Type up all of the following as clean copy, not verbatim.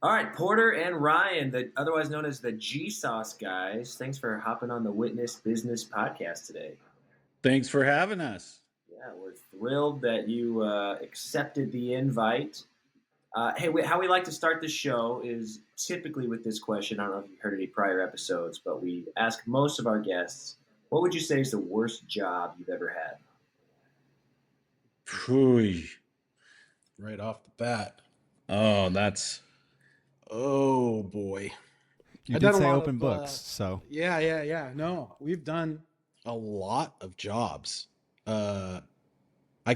All right, Porter and Ryan, otherwise known as the JeeSauce guys. Thanks for hopping on the Witness Business podcast today. Thanks for having us. Yeah, we're thrilled that you accepted the invite. Hey, how we like to start the show is typically with this question. I don't know if you've heard any prior episodes, but we ask most of our guests, what would you say is the worst job you've ever had? Phew. Right off the bat. Oh boy. You did say open books, so. Yeah. No, we've done a lot of jobs. I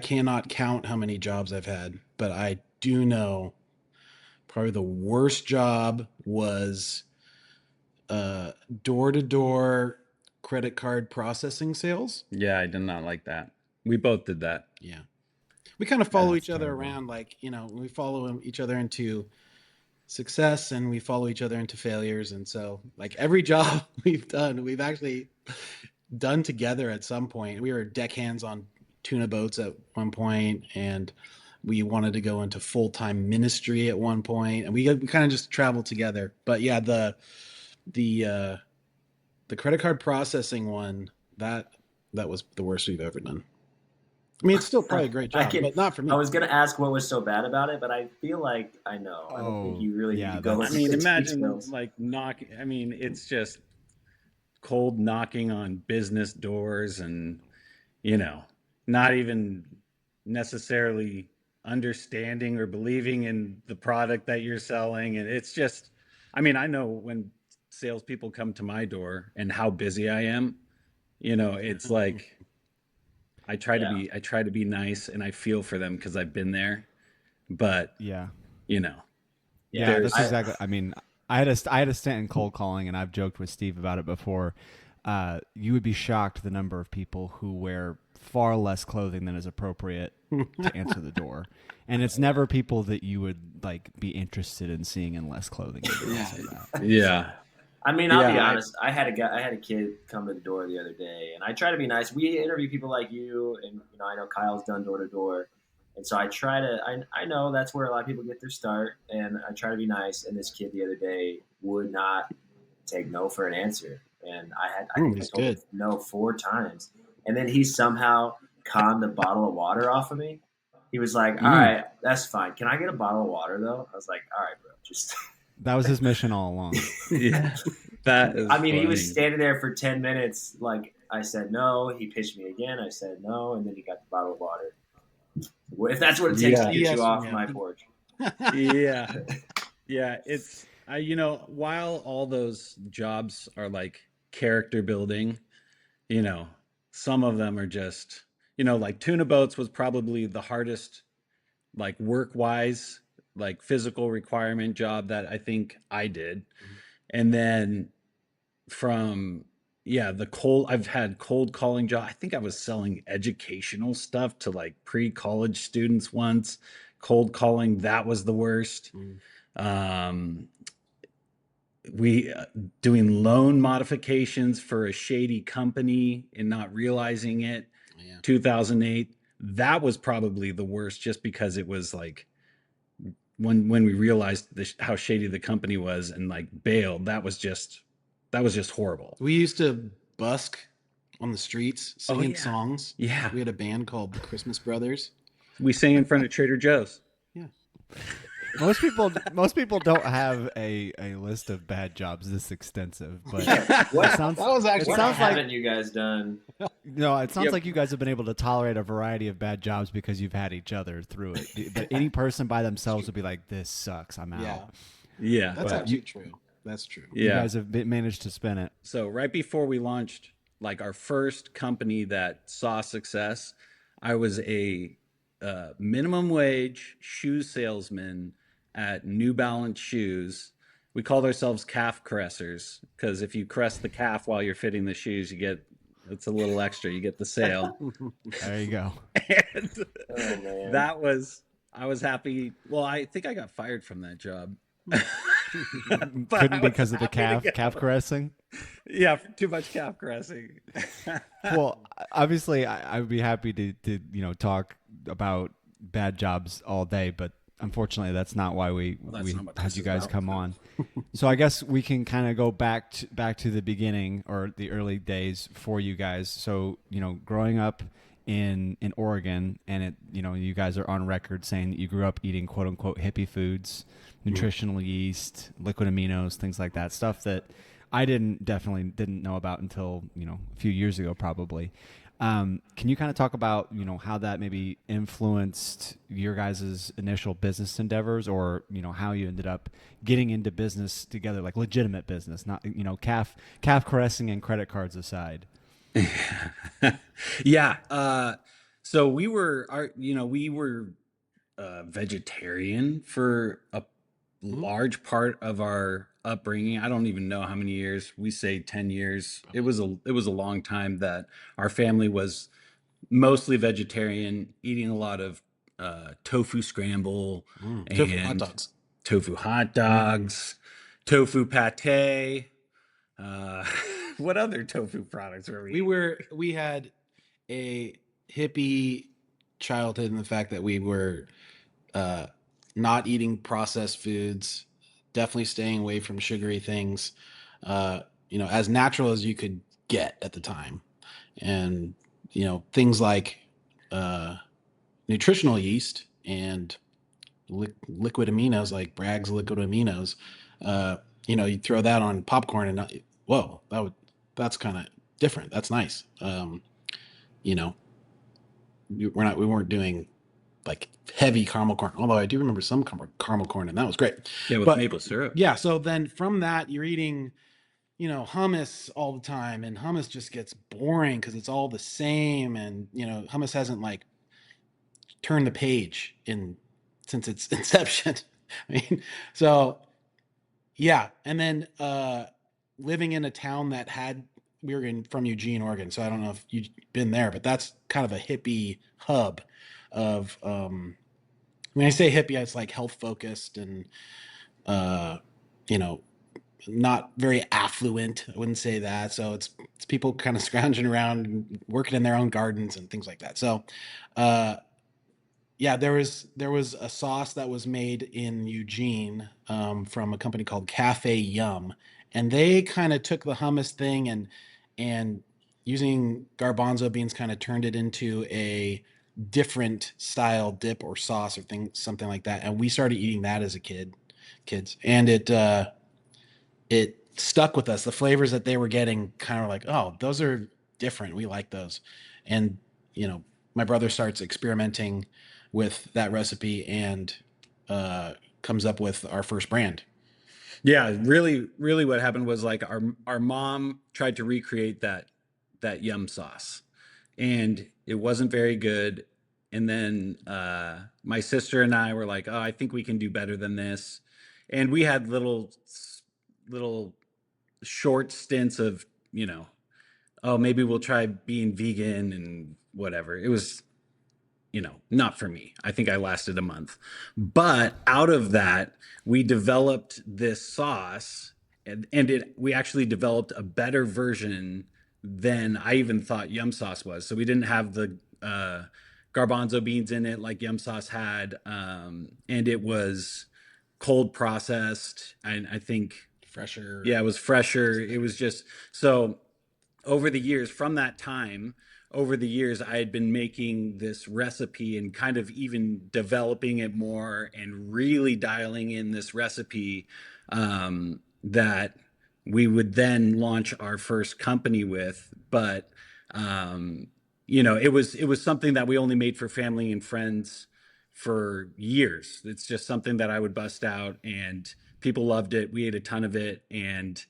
cannot count how many jobs I've had, but I do know probably the worst job was door-to-door credit card processing sales. Yeah, I did not like that. We both did that. Yeah. We kind of follow each other terrible. around, like, we follow each other into success and we follow each other into failures. And so, like, every job we've done, we've actually done together at some point. We were deckhands on tuna boats at one point, and we wanted to go into full-time ministry at one point, and we kind of just traveled together. But yeah, the credit card processing one, that was the worst we've ever done. I mean, it's still probably a great job, but not for me. I was going to ask what was so bad about it, but I feel like I know. I don't think you really need to go. I mean, imagine like knocking. I mean, it's just cold knocking on business doors, and not even necessarily understanding or believing in the product that you're selling. And it's just, I mean, I know when salespeople come to my door and how busy I am, it's like, I try to be nice, and I feel for them because I've been there, but yeah, that's exactly. I mean, I had a stint in cold calling, and I've joked with Steve about it before. You would be shocked the number of people who wear far less clothing than is appropriate to answer the door, and it's never people that you would like be interested in seeing in less clothing. Yeah. I mean, I'll be honest. I had a kid come to the door the other day, and I try to be nice. We interview people like you, and I know Kyle's done door to door, and so I try to. I know that's where a lot of people get their start, and I try to be nice. And this kid the other day would not take no for an answer, and I told him no 4 times, and then he somehow conned a bottle of water off of me. He was like, "All right, that's fine. Can I get a bottle of water though?" I was like, "All right, bro, just." That was his mission all along. Yeah, that is. I mean, funny. He was standing there for 10 minutes. Like, I said no. He pitched me again. I said no, and then he got the bottle of water. If that's what it takes to get you off my porch. Yeah. It's while all those jobs are like character building, some of them are just, like tuna boats was probably the hardest, like work wise, like physical requirement job that I think I did. And then I've had cold calling job. I think I was selling educational stuff to like pre-college students once. Cold calling, that was the worst. We doing loan modifications for a shady company and not realizing it. 2008, that was probably the worst, just because it was like, when we realized how shady the company was and like bailed, that was just horrible. We used to busk on the streets singing songs. Yeah. We had a band called the Christmas Brothers. We sang in front of Trader Joe's. Yeah. Most people don't have a list of bad jobs this extensive, but haven't you guys done? No, it sounds like you guys have been able to tolerate a variety of bad jobs because you've had each other through it. But any person by themselves would be like, "This sucks, I'm out." Yeah, that's actually true. That's true. You guys have managed to spin it. So right before we launched, like our first company that saw success, I was a minimum wage shoe salesman at New Balance shoes. We called ourselves calf caressers because if you caress the calf while you're fitting the shoes, it's a little extra. You get the sale. There you go. And I was happy. Well, I think I got fired from that job. Couldn't because of the calf caressing? Yeah, too much calf caressing. Well, obviously I would be happy to talk about bad jobs all day, but unfortunately, that's not why we not what had this you is guys about. come on. So I guess we can kind of go back to the beginning or the early days for you guys. So growing up in Oregon, and you guys are on record saying that you grew up eating quote unquote hippie foods, nutritional yeast, liquid aminos, things like that, stuff that I definitely didn't know about until a few years ago probably. Can you kind of talk about how that maybe influenced your guys' initial business endeavors, or how you ended up getting into business together, like legitimate business, not calf caressing and credit cards aside? Yeah. So we were vegetarian for a large part of our upbringing. I don't even know how many years. We say 10 years. It was a long time that our family was mostly vegetarian, eating a lot of tofu scramble Tofu hot and dogs. tofu hot dogs, tofu pate. Uh, what other tofu products were we? We had a hippie childhood in the fact that we were not eating processed foods, definitely staying away from sugary things, as natural as you could get at the time. And, things like nutritional yeast and liquid aminos, like Bragg's liquid aminos, you throw that on popcorn and whoa, that's kind of different. That's nice. You know, we weren't doing like heavy caramel corn, although I do remember some caramel corn, and that was great. Yeah, with But maple syrup. yeah, so then from that you're eating hummus all the time, and hummus just gets boring because it's all the same, and hummus hasn't like turned the page since its inception. I mean, so yeah, and then living in a town that we were from Eugene, Oregon, so I don't know if you've been there, but that's kind of a hippie hub of when I say hippie, it's like health focused and uh you know not very affluent. I wouldn't say that. So it's people kind of scrounging around and working in their own gardens and things like that. So yeah, there was a sauce that was made in Eugene from a company called Cafe Yum, and they kind of took the hummus thing and using garbanzo beans kind of turned it into a different style dip or sauce or something like that. And we started eating that as a kids, and it stuck with us. The flavors that they were getting kind of like, oh, those are different. We like those. And, my brother starts experimenting with that recipe and comes up with our first brand. Yeah, really, really what happened was like our mom tried to recreate that yum sauce, and it wasn't very good. And then my sister and I were like, "Oh, I think we can do better than this." And we had little short stints of, oh, maybe we'll try being vegan and whatever. It was, not for me. I think I lasted a month. But out of that, we developed this sauce, and we actually developed a better version than I even thought yum sauce was. So we didn't have the garbanzo beans in it like yum sauce had, and it was cold processed. And I think, Fresher. yeah, it was fresher. It was just so over the years, from that time, over the years, I had been making this recipe and kind of even developing it more and really dialing in this recipe that we would then launch our first company with. But it was something that we only made for family and friends for years. It's just something that I would bust out, and people loved it. We ate a ton of it, and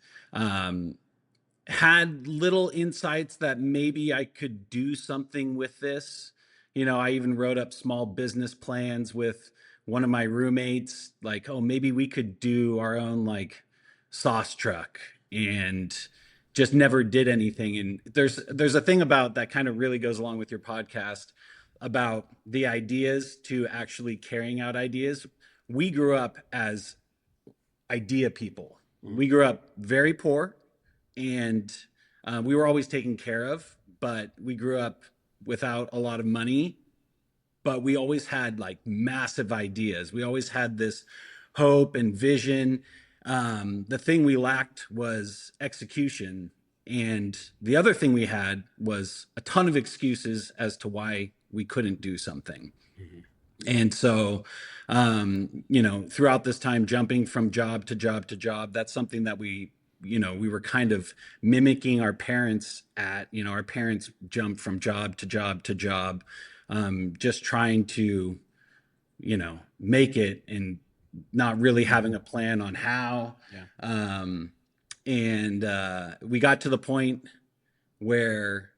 had little insights that maybe I could do something with this. I even wrote up small business plans with one of my roommates, like, oh, maybe we could do our own like sauce truck, and just never did anything. And there's a thing about that kind of really goes along with your podcast about the ideas to actually carrying out ideas. We grew up as idea people. We grew up very poor, and we were always taken care of, but we grew up without a lot of money, but we always had like massive ideas. We always had this hope and vision. The thing we lacked was execution. And the other thing we had was a ton of excuses as to why we couldn't do something. And so, throughout this time, jumping from job to job to job, that's something that we were kind of mimicking our parents at. Our parents jumped from job to job to job, just trying to, make it and not really having a plan on how. Yeah. And we got to the point where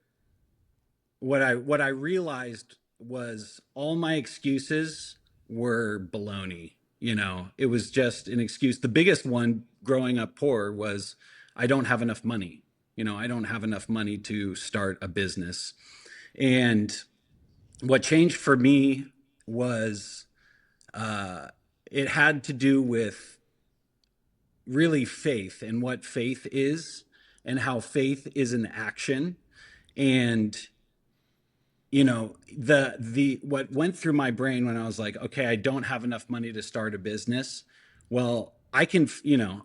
what I realized was all my excuses were baloney. It was just an excuse. The biggest one growing up poor was I don't have enough money. I don't have enough money to start a business. And what changed for me was it had to do with really faith and what faith is and how faith is an action. And the what went through my brain when I was like, okay, I don't have enough money to start a business. Well, I can,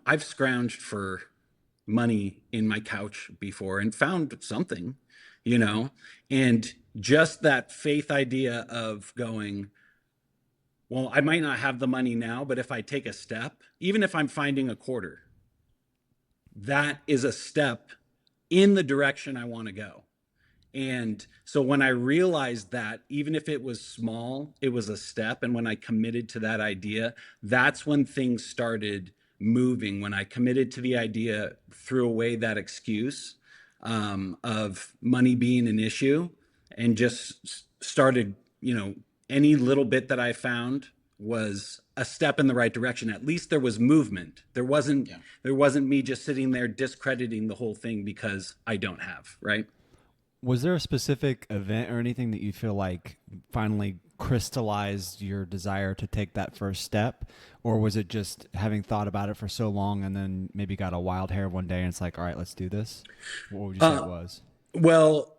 I've scrounged for money in my couch before and found something, and just that faith idea of going, well, I might not have the money now, but if I take a step, even if I'm finding a quarter, that is a step in the direction I want to go. And so when I realized that, even if it was small, it was a step. And when I committed to that idea, that's when things started moving. When I committed to the idea, threw away that excuse of money being an issue and just started, any little bit that I found was a step in the right direction. At least there was movement. There wasn't me just sitting there discrediting the whole thing because I don't have, right? Was there a specific event or anything that you feel like finally crystallized your desire to take that first step? Or was it just having thought about it for so long and then maybe got a wild hair one day and it's like, all right, let's do this? What would you say it was? Well,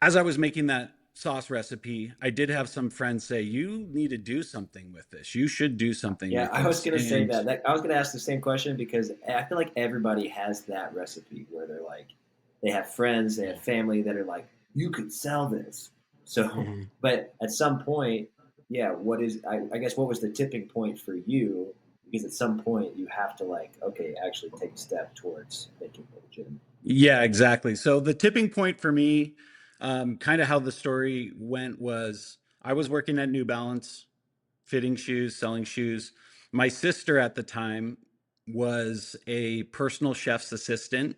as I was making that sauce recipe, I did have some friends say, you need to do something with this. You should do something with this. I was going to say that. I was going to ask the same question because I feel like everybody has that recipe where they're like, they have friends, they have family that are like, you could sell this. So, but at some point, I guess what was the tipping point for you? Because at some point you have to actually take a step towards making it legitimate. Yeah, exactly. So the tipping point for me, kind of how the story went was I was working at New Balance, fitting shoes, selling shoes. My sister at the time was a personal chef's assistant.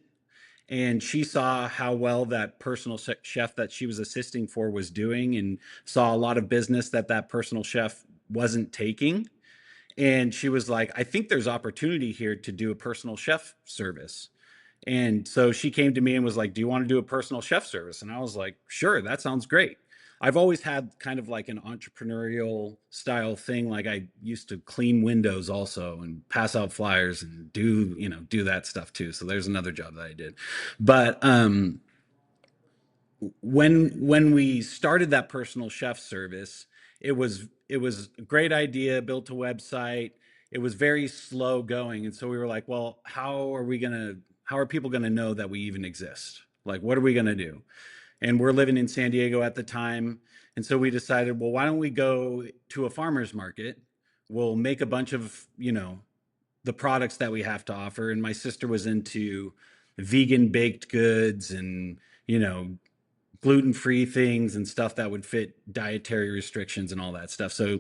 And she saw how well that personal chef that she was assisting for was doing and saw a lot of business that personal chef wasn't taking. And she was like, I think there's opportunity here to do a personal chef service. And so she came to me and was like, do you want to do a personal chef service? And I was like, sure, that sounds great. I've always had kind of like an entrepreneurial style thing. Like I used to clean windows also and pass out flyers and do that stuff too. So there's another job that I did. But when we started that personal chef service, it was a great idea, built a website. It was very slow going. And so we were like, well, how are people going to know that we even exist? Like, what are we going to do? And we're living in San Diego at the time. And so we decided, well, why don't we go to a farmer's market? We'll make a bunch of, the products that we have to offer. And my sister was into vegan baked goods and, gluten-free things and stuff that would fit dietary restrictions and all that stuff. So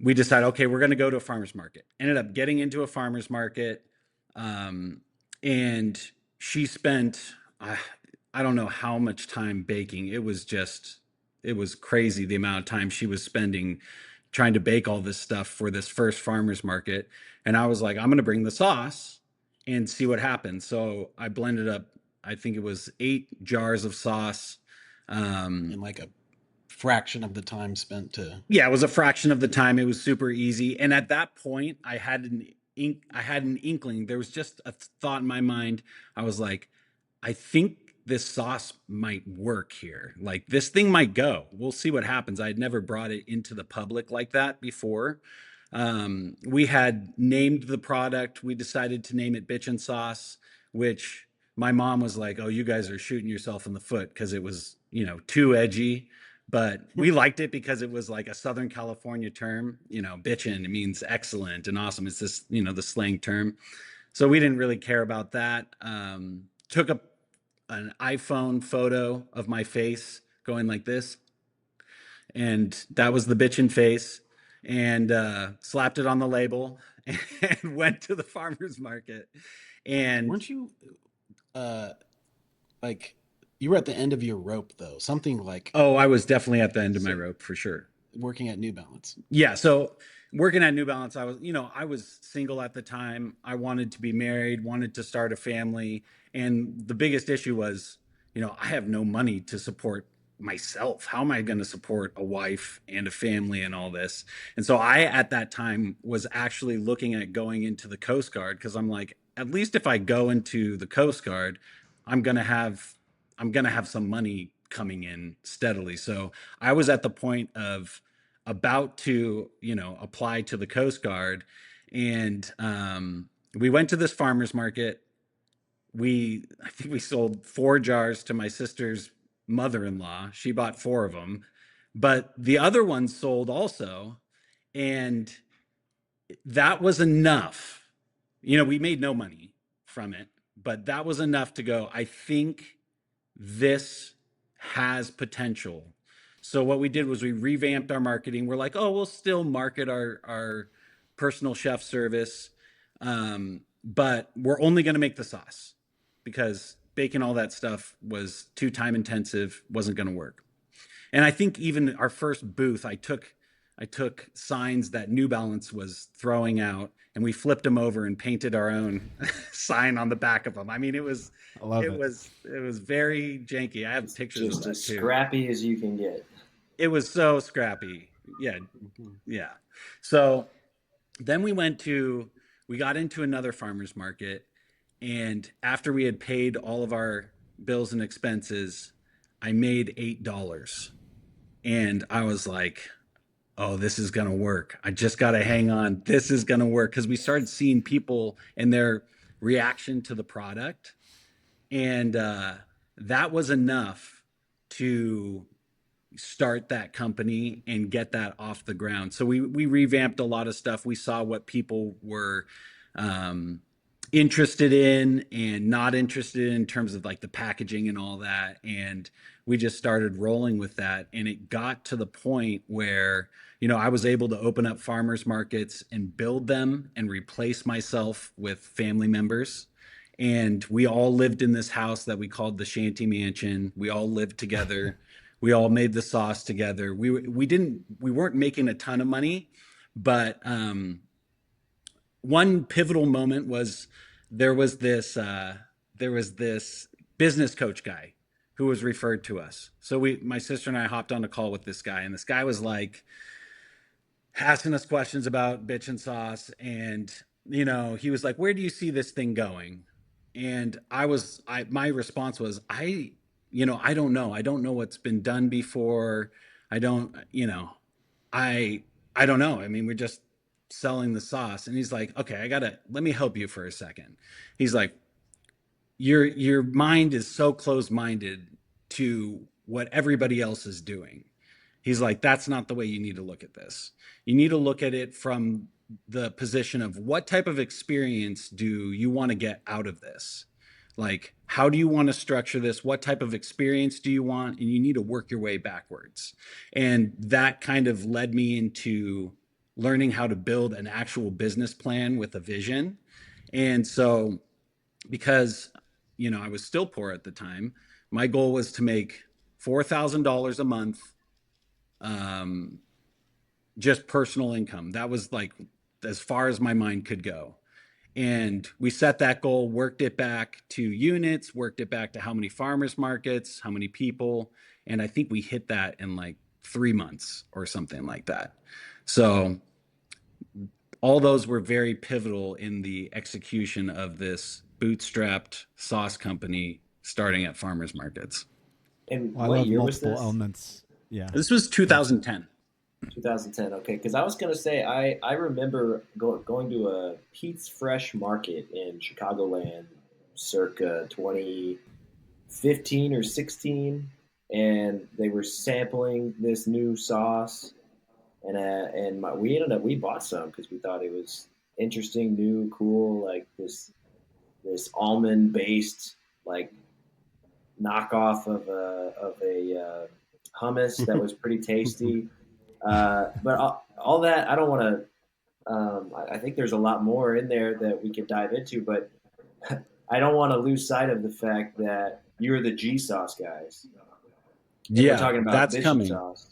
we decided, okay, we're going to go to a farmer's market. Ended up getting into a farmer's market. And she spent, I don't know how much time baking. It was crazy the amount of time she was spending trying to bake all this stuff for this first farmer's market. And I was like, I'm going to bring the sauce and see what happens. So I blended up, I think it was 8 jars of sauce. In like a fraction of the time spent to. Yeah, it was a fraction of the time. It was super easy. And at that point, I had an inkling. There was just a thought in my mind. I was like, I think this sauce might work here. Like this thing might go. We'll see what happens. I had never brought it into the public like that before. We had named the product. We decided to name it Bitchin Sauce, which my mom was like, "Oh, you guys are shooting yourself in the foot," because it was, too edgy. But we liked it because it was like a Southern California term. Bitchin, it means excellent and awesome. It's this, the slang term. So we didn't really care about that. Took an iPhone photo of my face going like this, and that was the bitchin' face, and slapped it on the label and went to the farmer's market. And Weren't you like you were at the end of your rope though? Something like oh, I was definitely at the end of my rope for sure. working at New Balance. Yeah, so working at New Balance, I was single at the time. I wanted to be married, wanted to start a family, and the biggest issue was, I have no money to support myself. How am I going to support a wife and a family and all this? And so I, at that time, was actually looking at going into the Coast Guard because I'm like, at least if I go into the Coast Guard, I'm going to have I'm going to have some money coming in steadily. So I was at the point of about to, apply to the Coast Guard. And we went to this farmer's market. I think we sold 4 jars to my sister's mother-in-law. She bought 4 of them, but the other ones sold also. And that was enough. We made no money from it, but that was enough to go, I think this has potential. So what we did was we revamped our marketing. We're like, oh, we'll still market our personal chef service, but we're only going to make the sauce because baking all that stuff was too time intensive, wasn't going to work. And I think even our first booth, I took signs that New Balance was throwing out, and we flipped them over and painted our own sign on the back of them. I mean, I love it was very janky. I have pictures Just of that as too. scrappy as you can get. It was so scrappy. Yeah, Mhm. yeah. So then we got into another farmer's market, and after we had paid all of our bills and expenses, I made $8, and I was like, oh, this is going to work. I just got to hang on. This is going to work. Because we started seeing people and their reaction to the product. And that was enough to start that company and get that off the ground. So we revamped a lot of stuff. We saw what people were um, interested in and not interested in terms of like the packaging and all that. And we just started rolling with that. And it got to the point where, I was able to open up farmers markets and build them and replace myself with family members. And we all lived in this house that we called the Shanty Mansion. We all lived together. We all made the sauce together. We weren't making a ton of money, but one pivotal moment was there was this business coach guy who was referred to us. So my sister and I hopped on a call with this guy, and this guy was like asking us questions about Bitchin Sauce, and he was like, "Where do you see this thing going?" And my response was, I don't know. I don't know what's been done before. I don't, I don't know. I mean, we're just selling the sauce. And he's like, okay, let me help you for a second. He's like, your mind is so closed-minded to what everybody else is doing. He's like, that's not the way you need to look at this. You need to look at it from the position of what type of experience do you want to get out of this? Like, how do you want to structure this? What type of experience do you want? And you need to work your way backwards. And that kind of led me into learning how to build an actual business plan with a vision. And so, because, I was still poor at the time, my goal was to make $4,000 a month, just personal income. That was like as far as my mind could go. And we set that goal, worked it back to units, worked it back to how many farmers markets, how many people. And I think we hit that in like 3 months or something like that. So all those were very pivotal in the execution of this bootstrapped sauce company starting at farmers markets. And Well, I what love year was multiple this? elements. Yeah. This was 2010. 2010. Okay, because I was gonna say I remember going to a Pete's Fresh Market in Chicagoland, circa 2015 or 16, and they were sampling this new sauce, we bought some because we thought it was interesting, new, cool, like this almond based like knockoff of a hummus that was pretty tasty. But all that, I don't want to. I think there's a lot more in there that we could dive into, but I don't want to lose sight of the fact that you're the JeeSauce guys, and we're Yeah, talking about that's Bitchin coming. Sauce.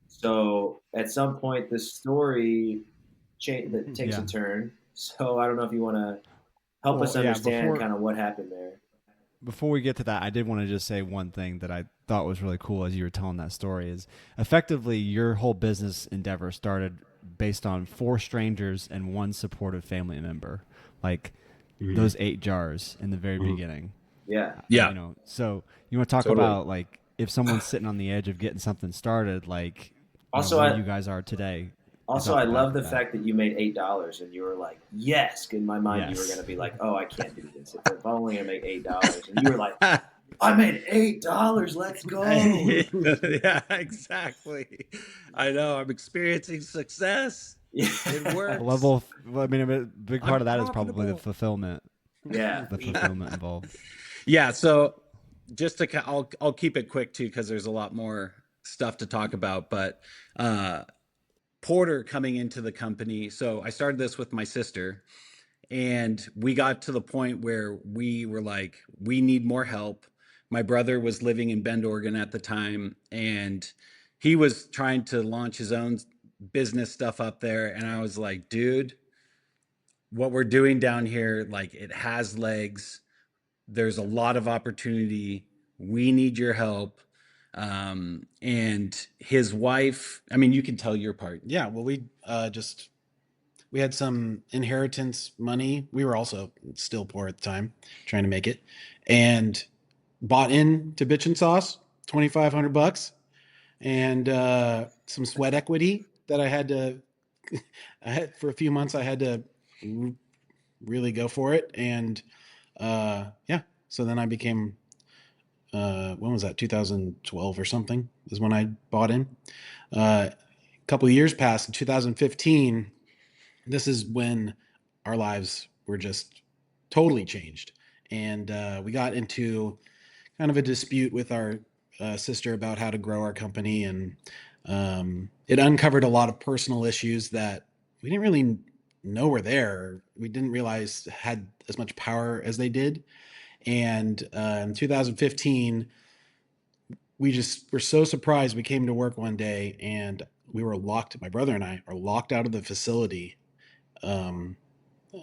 So at some point, the story that takes a Yeah. turn. So I don't know if you want to help us Well, yeah. understand kind of what happened there. Before we get to that, I did want to just say one thing that I thought was really cool as you were telling that story is effectively your whole business endeavor started based on 4 strangers and 1 supportive family member. Like those 8 jars in the very beginning. Yeah. Yeah, So you want to talk totally. about like if someone's sitting on the edge of getting something started, like Also, where you guys are today. Also, I love the fact that you made $8 and you were like, yes. In my mind, you were Yes. going to be like, oh, I can't do this. If I'm only going to make $8. And you were like, I made $8. Let's go. Yeah, exactly. I know. I'm experiencing success. Yeah. It works. I mean, a big part I'm of that is probably the profitable. fulfillment. Yeah. The fulfillment involved. Yeah, so just to I'll keep it quick too because there's a lot more stuff to talk about. But Porter coming into the company, so I started this with my sister, and we got to the point where we were like, we need more help. My brother was living in Bend, Oregon at the time, and he was trying to launch his own business stuff up there, and I was like, dude, what we're doing down here, like, it has legs. There's a lot of opportunity. We need your help. And his wife, I mean, you can tell your part. Yeah, well, we had some inheritance money. We were also still poor at the time, trying to make it, and bought into Bitchin Sauce, $2,500, and some sweat equity that I had to. I had for a few months. I had to really go for it, and yeah. So then I became. When was that? 2012 or something is when I bought in. A couple of years passed. In 2015, this is when our lives were just totally changed, and we got into kind of a dispute with our sister about how to grow our company, and it uncovered a lot of personal issues that we didn't really know were there. We didn't realize had as much power as they did. And in 2015, we just were so surprised. We came to work one day and we were locked. My brother and I are locked out of the facility, um,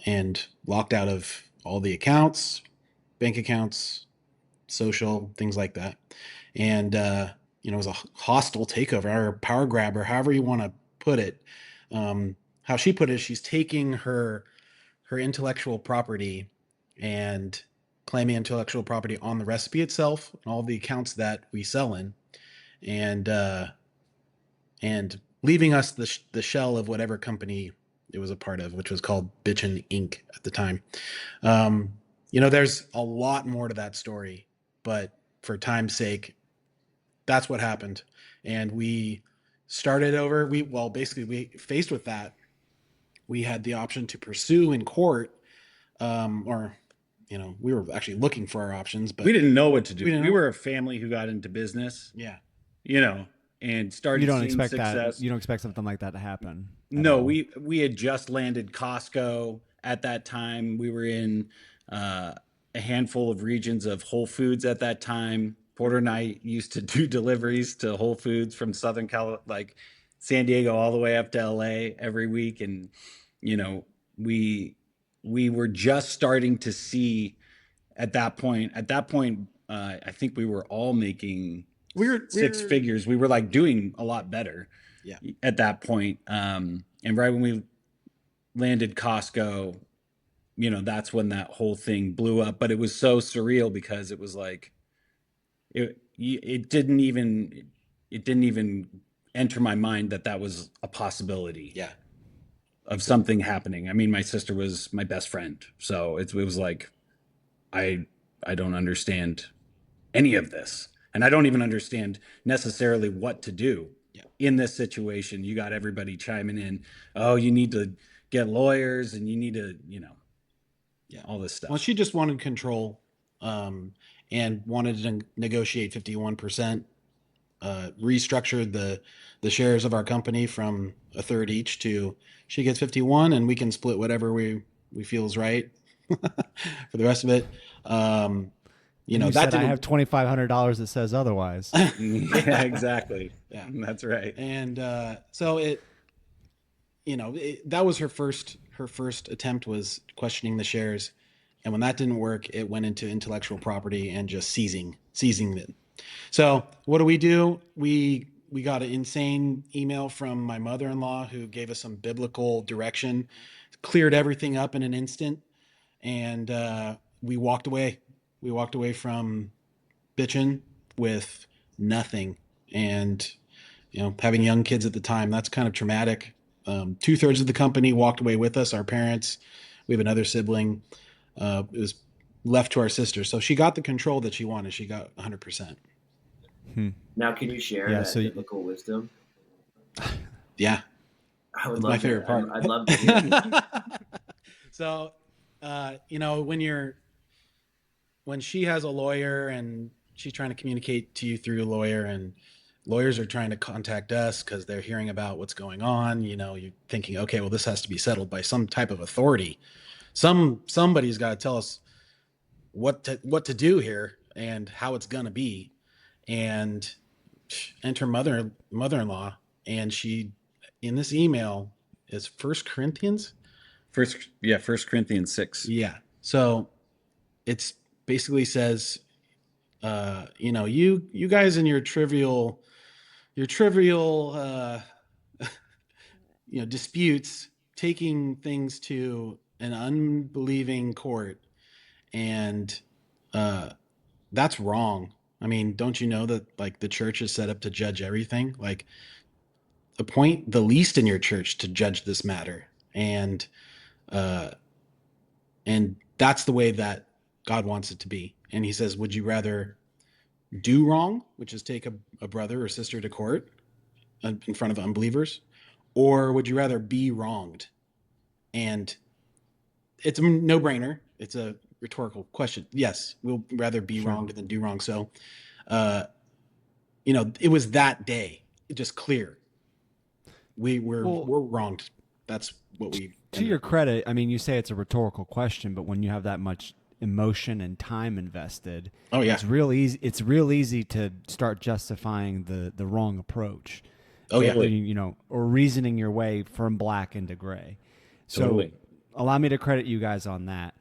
and locked out of all the accounts, bank accounts, social things like that. And it was a hostile takeover or a power grab or however you want to put it. How she put it, she's taking her intellectual property and claiming intellectual property on the recipe itself and all the accounts that we sell in, and and leaving us the shell of whatever company it was a part of, which was called Bitchin Inc. at the time. There's a lot more to that story, but for time's sake, that's what happened. And we started over. Basically, we faced with that. We had the option to pursue in court, or we were actually looking for our options, but We didn't know what to do. we didn't We know. were a family who got into business, Yeah. And You started don't seeing expect success. that. You don't expect something like that to happen. No, we had just landed Costco at that time. We were in a handful of regions of Whole Foods at that time. Porter and I used to do deliveries to Whole Foods from Southern California, like San Diego, all the way up to LA every week, and you know, we we were just starting to see at that point. I think we were all making six We're figures. We were like doing a lot better Yeah. at that point. And right when we landed Costco, that's when that whole thing blew up. But it was so surreal because it was like it didn't even enter my mind that that was a possibility. Yeah. Of something happening. I mean, my sister was my best friend, so it was like I don't understand any of this, and I don't even understand necessarily what to do in this situation. You got everybody chiming in. Oh, you need to get lawyers, and you need to, all this stuff. Well, she just wanted control, and wanted to negotiate 51%, restructured the shares of our company from a third each to she gets 51 and we can split whatever we feel is right for the rest of it. You that said didn't... I have $2,500 that says otherwise. Yeah, exactly. Yeah, that's right. And so that was her first attempt, was questioning the shares. And when that didn't work, it went into intellectual property and just seizing them. So what do? We got an insane email from my mother-in-law who gave us some biblical direction, cleared everything up in an instant, and we walked away. We walked away from Bitchin with nothing. And having young kids at the time, that's kind of traumatic. 2/3 of the company walked away with us, our parents. We have another sibling. It was left to our sister. So she got the control that she wanted. She got 100%. Now, can you share that biblical wisdom? Yeah. I would It's love my favorite part. I'd love to hear it. So, when she has a lawyer and she's trying to communicate to you through a lawyer, and lawyers are trying to contact us because they're hearing about what's going on, you're thinking, okay, well, this has to be settled by some type of authority. Somebody's got to tell us what to do here and how it's gonna be. And enter mother-in-law, and she, in this email, is First Corinthians 6. Yeah. So it's basically says, you guys in your trivial disputes, taking things to an unbelieving court, and that's wrong. I mean, don't you know that, like, the church is set up to judge everything? Like, appoint the least in your church to judge this matter. And that's the way that God wants it to be. And he says, would you rather do wrong, which is take a brother or sister to court in front of unbelievers, or would you rather be wronged? And it's a no-brainer. It's a rhetorical question. Yes, we'll rather be wronged than do wrong. So, it was that day, just clear. We're wronged. That's what we... To your credit, I mean, you say it's a rhetorical question, but when you have that much emotion and time invested, it's real easy. It's real easy to start justifying the wrong approach. Or reasoning your way from black into gray. So totally. Allow me to credit you guys on that.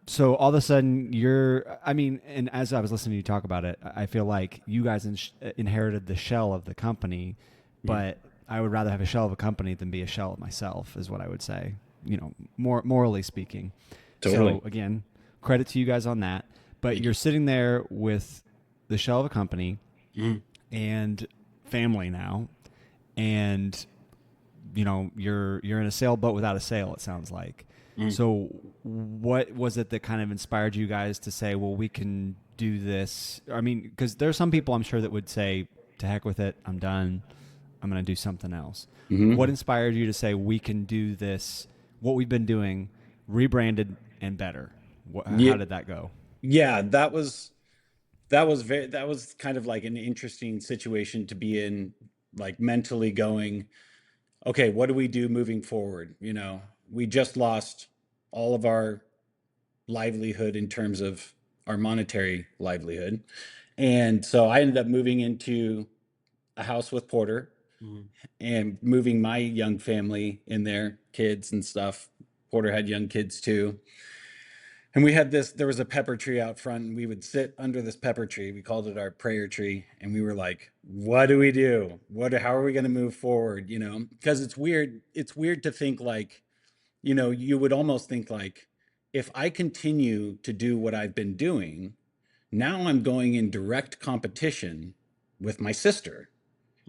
So all of a sudden and as I was listening to you talk about it, I feel like you guys inherited the shell of the company, but I would rather have a shell of a company than be a shell of myself, is what I would say, morally speaking. Totally. So again, credit to you guys on that. But you're sitting there with the shell of a company and family now, and you're in a sailboat without a sail, it sounds like. So what was it that kind of inspired you guys to say, well, we can do this? I mean, because there are some people I'm sure that would say, to heck with it, I'm done, I'm going to do something else. What inspired you to say, we can do this, what we've been doing, rebranded and better? How did that go? Yeah, that was kind of like an interesting situation to be in, like mentally going, okay, what do we do moving forward? We just lost all of our livelihood in terms of our monetary livelihood. And so I ended up moving into a house with Porter and moving my young family in there, kids and stuff. Porter had young kids too. And there was a pepper tree out front, and we would sit under this pepper tree. We called it our prayer tree. And we were like, what do we do? How are we going to move forward? Because it's weird. It's weird to think like, you know, you would almost think like, if I continue to do what I've been doing, now I'm going in direct competition with my sister.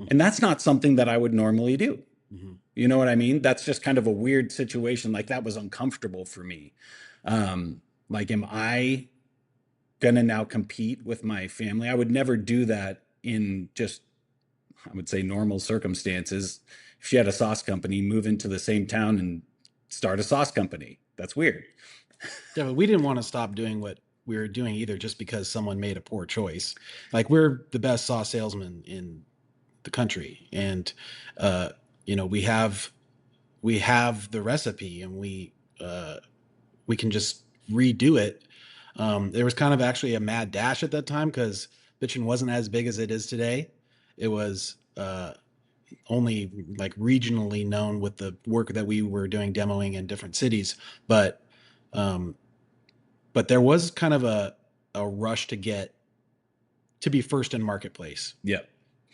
And that's not something that I would normally do. Mm-hmm. You know what I mean? That's just kind of a weird situation. Like, that was uncomfortable for me. Like, am I gonna now compete with my family? I would never do that in just, I would say, normal circumstances. If she had a sauce company, move into the same town and start a sauce company. That's weird. Yeah, but we didn't want to stop doing what we were doing either just because someone made a poor choice. Like, we're the best sauce salesman in the country, and you know, we have the recipe, and we can just redo it. There was kind of actually a mad dash at that time because Bitchin wasn't as big as it is today. It was only like regionally known with the work that we were doing demoing in different cities, but um, there was kind of a rush to be first in marketplace. Yeah.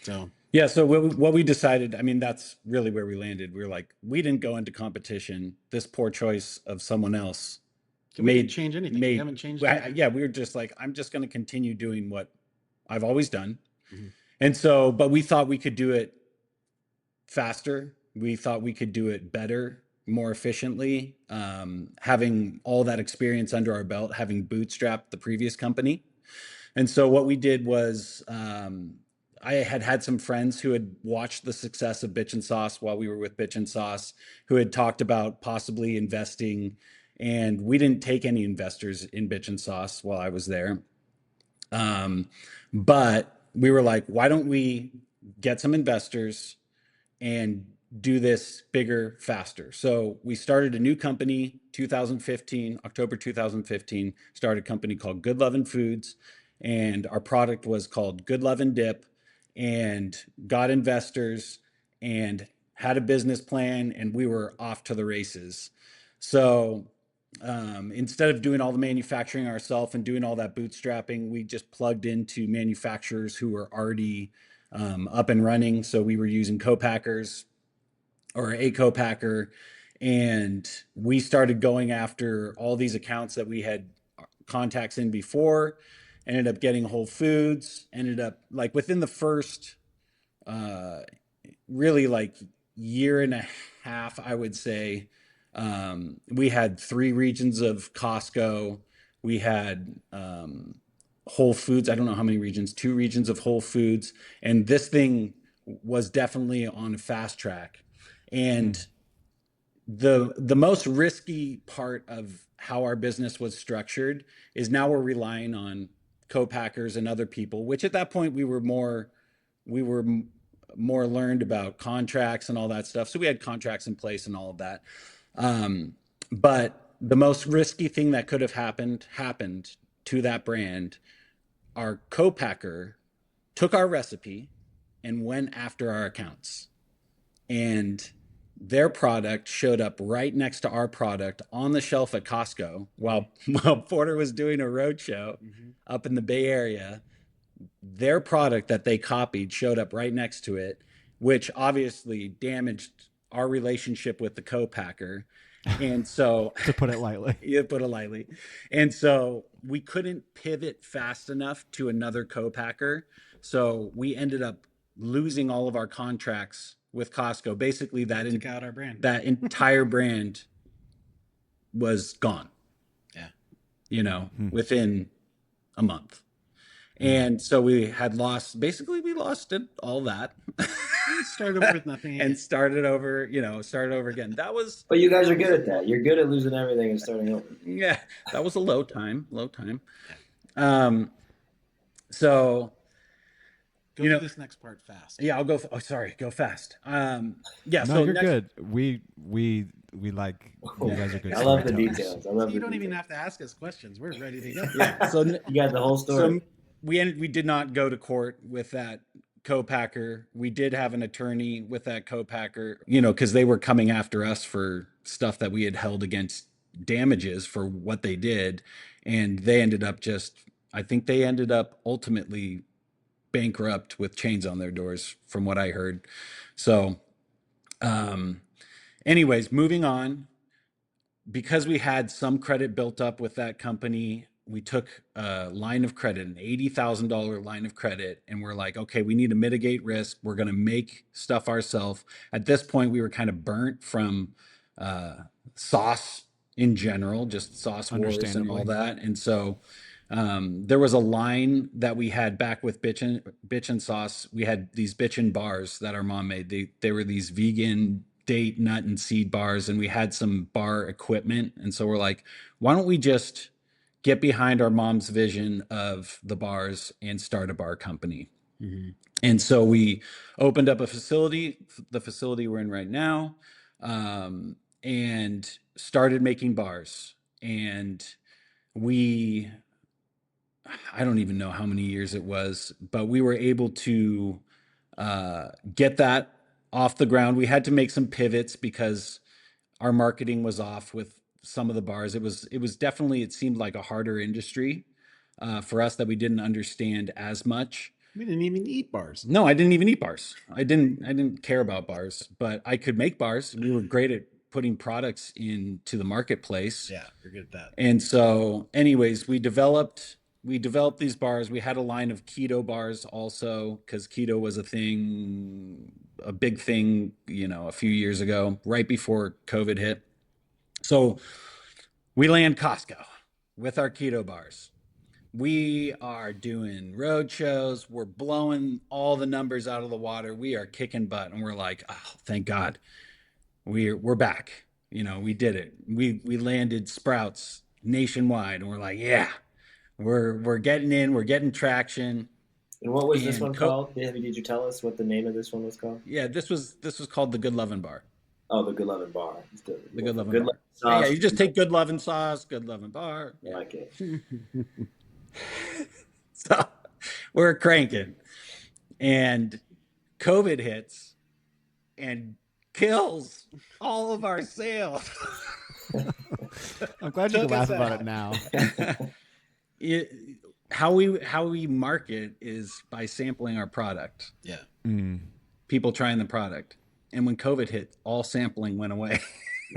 So Yeah. So what we decided, I mean, that's really where we landed. We were like, we didn't go into competition. This poor choice of someone else we didn't change anything. We haven't changed anything. Yeah, we were just like, I'm just going to continue doing what I've always done. Mhm. And so, but we thought we could do it faster. We thought we could do it better, more efficiently, having all that experience under our belt, having bootstrapped the previous company. And so what we did was, I had some friends who had watched the success of Bitchin Sauce while we were with Bitchin Sauce, who had talked about possibly investing, and we didn't take any investors in Bitchin Sauce while I was there. But we were like, why don't we get some investors and do this bigger, faster? So we started a new company, 2015, October 2015, started a company called Good Lovin' Foods. And our product was called Good Lovin' Dip, and got investors and had a business plan, and we were off to the races. So instead of doing all the manufacturing ourselves and doing all that bootstrapping, we just plugged into manufacturers who were already up and running. So we were using co-packers or a co-packer, and we started going after all these accounts that we had contacts in before. Ended up getting Whole Foods. Ended up, like, within the first really like year and a half, I would say, we had 3 regions of Costco. We had Whole Foods. I don't know how many regions, 2 regions of Whole Foods. And this thing was definitely on a fast track. And the most risky part of how our business was structured is now we're relying on co-packers and other people, which at that point we were more learned about contracts and all that stuff. So we had contracts in place and all of that. But the most risky thing that could have happened to that brand. Our co-packer took our recipe and went after our accounts, and their product showed up right next to our product on the shelf at Costco while Porter was doing a roadshow up in the Bay Area. Their product that they copied showed up right next to it, which obviously damaged our relationship with the co-packer. And so to put it lightly. Yeah, put it lightly. And so we couldn't pivot fast enough to another co-packer. So we ended up losing all of our contracts with Costco. Basically, that out our brand. That entire brand was gone. Yeah. You know, within a month. And so we lost it, all that. Started over with nothing. And started over again. That was. But you guys are good at that. You're good at losing everything and starting over. Yeah, that was a low time. So. Go through this next part fast. Yeah, I'll go. Go fast. Yeah. No, so you're good. We like, you guys are good. I love the storytellers. details. You don't even have to ask us questions. We're ready to go. Yeah. So you got the whole story. So we did not go to court with that co-packer. We did have an attorney with that co-packer, because they were coming after us for stuff that we had held against damages for what they did, and they ended up ultimately bankrupt with chains on their doors, from what I heard. So anyways, moving on. because we had some credit built up with that company, we took a line of credit, an $80,000 line of credit, and we're like, okay, we need to mitigate risk. We're going to make stuff ourselves. At this point, we were kind of burnt from sauce in general, just sauce wars and all that. And so there was a line that we had back with Bitchin Sauce. We had these Bitchin bars that our mom made. They were these vegan date, nut, and seed bars, and we had some bar equipment. And so we're like, why don't we just get behind our mom's vision of the bars and start a bar company? Mm-hmm. And so we opened up a facility, the facility we're in right now, and started making bars. And I don't even know how many years it was, but we were able to get that off the ground. We had to make some pivots because our marketing was off with some of the bars. It was definitely, it seemed like a harder industry for us that we didn't understand as much. We didn't even eat bars. No, I didn't even eat bars. I didn't care about bars, but I could make bars. We were great at putting products into the marketplace. Yeah, we're good at that. And so anyways, we developed these bars. We had a line of keto bars also, because keto was a big thing, a few years ago, right before COVID hit. So we land Costco with our keto bars. We are doing road shows. We're blowing all the numbers out of the water. We are kicking butt, and we're like, oh, thank God, we're back. We did it. We landed Sprouts nationwide, and we're like, yeah, we're getting in. We're getting traction. And what was this one called? Did you tell us what the name of this one was called? Yeah, this was called the Good Lovin' Bar. Oh, the Good Lovin' Bar. The Good Lovin' Bar. Yeah, you just take Good Lovin' Sauce, Good Lovin' Bar. I like it. So we're cranking, and COVID hits and kills all of our sales. I'm glad you can laugh about it now. How we market is by sampling our product. Yeah. People trying the product. And when COVID hit, all sampling went away.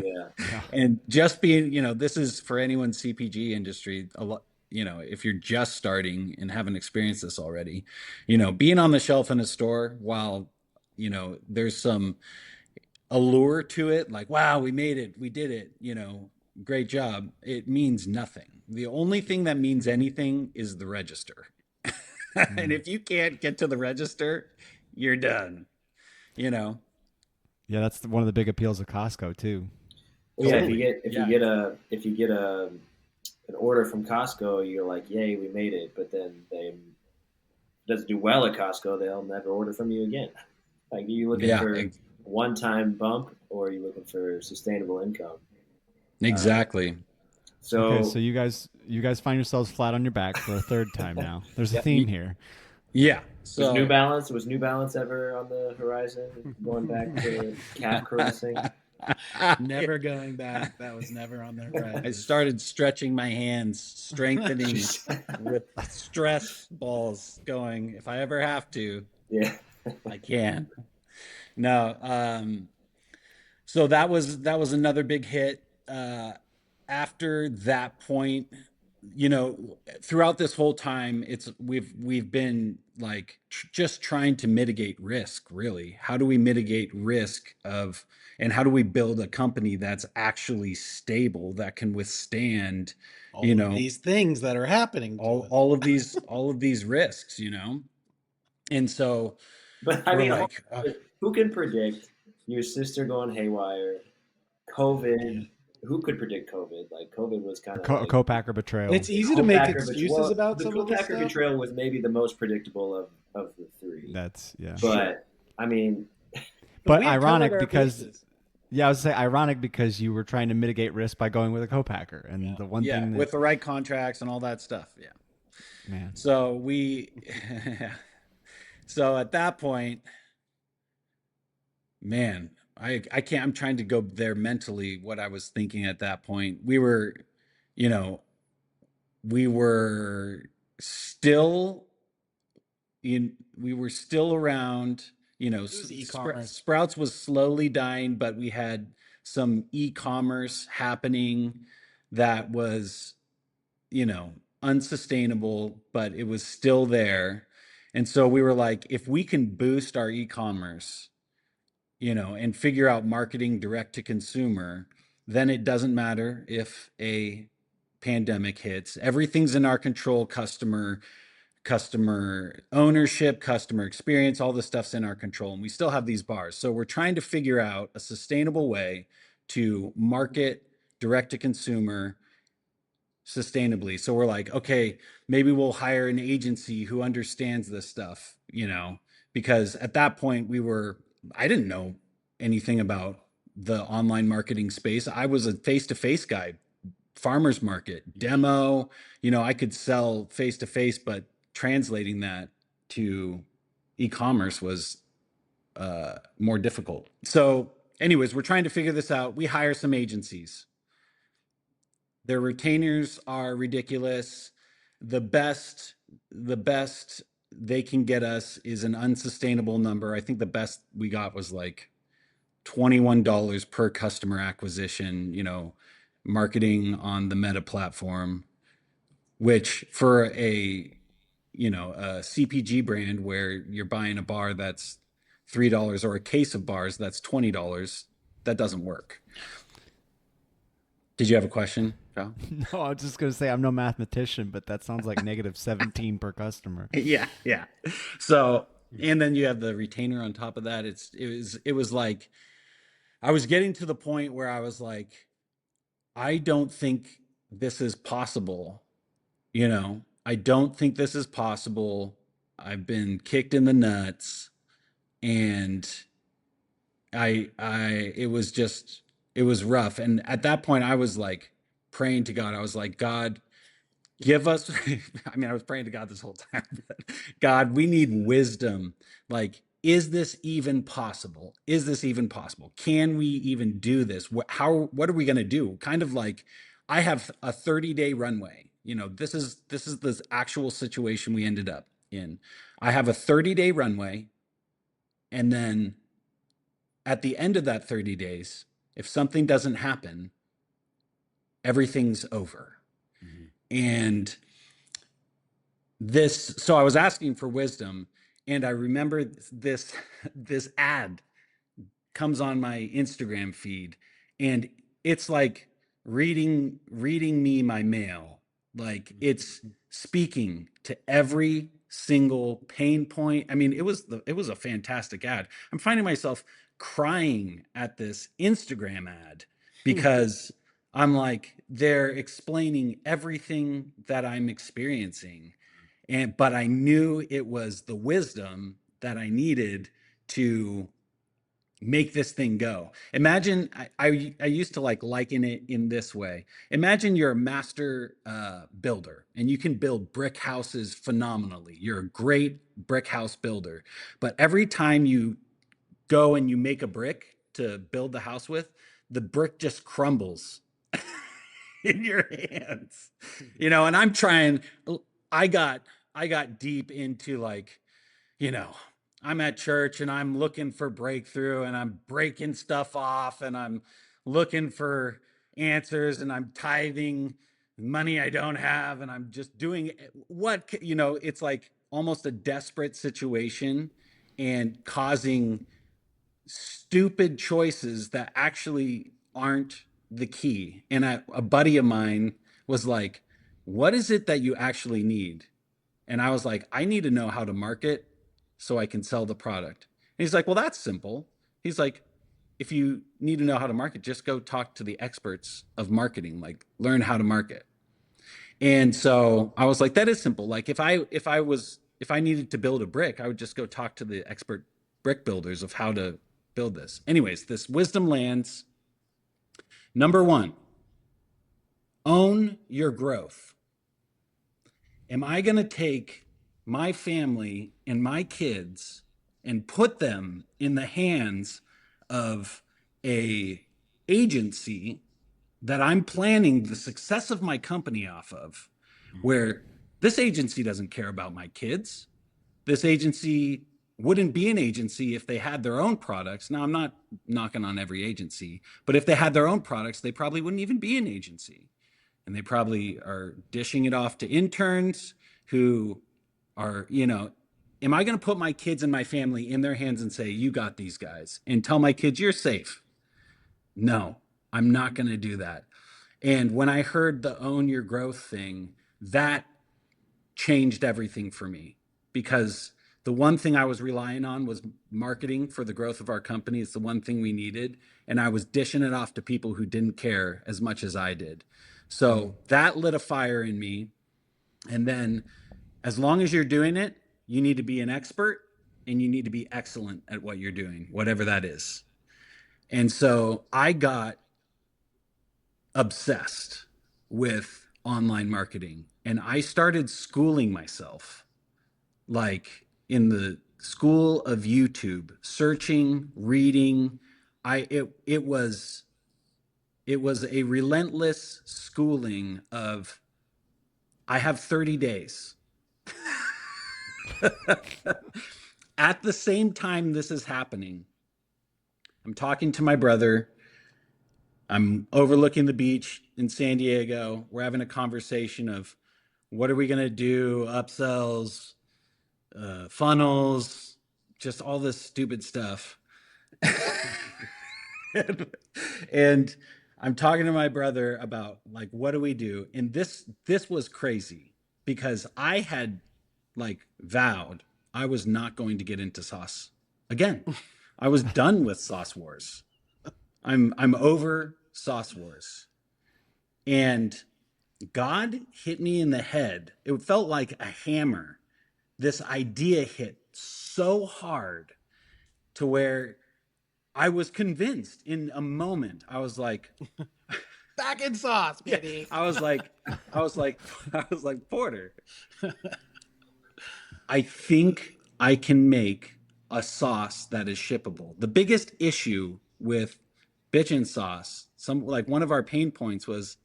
Yeah. And just being, this is for anyone CPG industry, a lot, if you're just starting and haven't experienced this already, being on the shelf in a store while, there's some allure to it, like, wow, we made it, we did it, great job. It means nothing. The only thing that means anything is the register. And if you can't get to the register, you're done, Yeah, that's one of the big appeals of Costco too. Well, yeah, if you get an order from Costco, you're like, yay, we made it. But then it doesn't do well at Costco, they'll never order from you again. Like, are you looking for a one-time bump, or are you looking for sustainable income? Exactly. So you guys find yourselves flat on your back for a third time now. There's a theme here. Yeah. So was New Balance ever on the horizon? Going back to calf caressing? Never going back. That was never on the horizon. I started stretching my hands, strengthening with stress balls going. If I ever have to, yeah, I can. No. So that was another big hit. After that point, throughout this whole time, we've been like just trying to mitigate risk. Really, how do we mitigate risk and how do we build a company that's actually stable, that can withstand all of these things that are happening, all of these risks, And so, but I mean, like, who can predict your sister going haywire, COVID? Who could predict COVID? Like, COVID was kind of a co-packer betrayal. It's easy to make excuses about some of this stuff. The co-packer betrayal was maybe the most predictable of the three. That's, yeah. But I mean, but ironic because, I was say ironic because you were trying to mitigate risk by going with a co-packer, and the one thing with the right contracts and all that stuff. Yeah, man. So so at that point, man. I can't, I'm trying to go there mentally, what I was thinking at that point. We were still around, Sprouts was slowly dying, but we had some e-commerce happening that was, you know, unsustainable, but it was still there. And so we were like, if we can boost our e-commerce, you know, and figure out marketing direct to consumer, then it doesn't matter if a pandemic hits. Everything's in our control. Customer ownership, customer experience, all this stuff's in our control, and we still have these bars. So we're trying to figure out a sustainable way to market direct to consumer sustainably. So we're like, okay, maybe we'll hire an agency who understands this stuff, you know, because at that point I didn't know anything about the online marketing space. I was a face-to-face guy, farmer's market, demo, you know, I could sell face-to-face, but translating that to e-commerce was more difficult. So anyways, we're trying to figure this out. We hire some agencies. Their retainers are ridiculous. The best they can get us is an unsustainable number. I think the best we got was like $21 per customer acquisition, you know, marketing on the Meta platform, which for a, you know, a CPG brand where you're buying a bar that's $3 or a case of bars that's $20, that doesn't work. Did you have a question, Kyle? No, I was just going to say I'm no mathematician, but that sounds like negative 17 per customer. Yeah. So, and then you have the retainer on top of that. It was like, I was getting to the point where I was like, I don't think this is possible. You know, I don't think this is possible. I've been kicked in the nuts, and it was rough. And at that point I was like praying to God. I was like, God, give us, I mean, I was praying to God this whole time, but God, we need wisdom. Like, is this even possible? Is this even possible? Can we even do this? What are we going to do? Kind of like, I have a 30-day runway. You know, this is the actual situation we ended up in. I have a 30-day runway. And then at the end of that 30 days, if something doesn't happen, everything's over. Mm-hmm. And so I was asking for wisdom, and I remember this ad comes on my Instagram feed, and it's like reading me my mail. Like, it's speaking to every single pain point. I mean, it was a fantastic ad. I'm finding myself crying at this Instagram ad because I'm like, they're explaining everything that I'm experiencing. But I knew it was the wisdom that I needed to make this thing go. Imagine, I used to liken it in this way. Imagine you're a master builder, and you can build brick houses phenomenally. You're a great brick house builder, but every time you go and you make a brick to build the house with, the brick just crumbles in your hands, you know. And I'm trying, I got deep into, like, you know, I'm at church and I'm looking for breakthrough, and I'm breaking stuff off, and I'm looking for answers, and I'm tithing money I don't have, and I'm just doing what, you know, it's like almost a desperate situation and causing stupid choices that actually aren't the key. And a buddy of mine was like, what is it that you actually need? And I was like, I need to know how to market so I can sell the product. And he's like, well, that's simple. He's like, if you need to know how to market, just go talk to the experts of marketing, like, learn how to market. And so I was like, that is simple. Like, if I needed to build a brick, I would just go talk to the expert brick builders of how to build this. Anyways, this wisdom lands. Number 1, own your growth. Am I going to take my family and my kids and put them in the hands of a agency that I'm planning the success of my company off of, where this agency doesn't care about my kids? This agency wouldn't be an agency if they had their own products. Now, I'm not knocking on every agency, but if they had their own products, they probably wouldn't even be an agency. And they probably are dishing it off to interns who are, am I going to put my kids and my family in their hands and say, you got these guys, and tell my kids you're safe? No, I'm not going to do that. And when I heard the own your growth thing, that changed everything for me, because the one thing I was relying on was marketing for the growth of our company. It's the one thing we needed. And I was dishing it off to people who didn't care as much as I did. So that lit a fire in me. And then as long as you're doing it, you need to be an expert and you need to be excellent at what you're doing, whatever that is. And so I got obsessed with online marketing, and I started schooling myself, like in the school of YouTube, searching, reading. It was a relentless schooling of, I have 30 days. At the same time this is happening, I'm talking to my brother. I'm overlooking the beach in San Diego. We're having a conversation of what are we going to do, upsells, funnels, just all this stupid stuff. and I'm talking to my brother about, like, what do we do? And this was crazy, because I had, like, vowed I was not going to get into sauce again. I was done with sauce wars. I'm over sauce wars. And God hit me in the head. It felt like a hammer. This idea hit so hard to where I was convinced in a moment. I was like, back in sauce, baby. I was like, Porter, I think I can make a sauce that is shippable. The biggest issue with Bitchin Sauce, one of our pain points was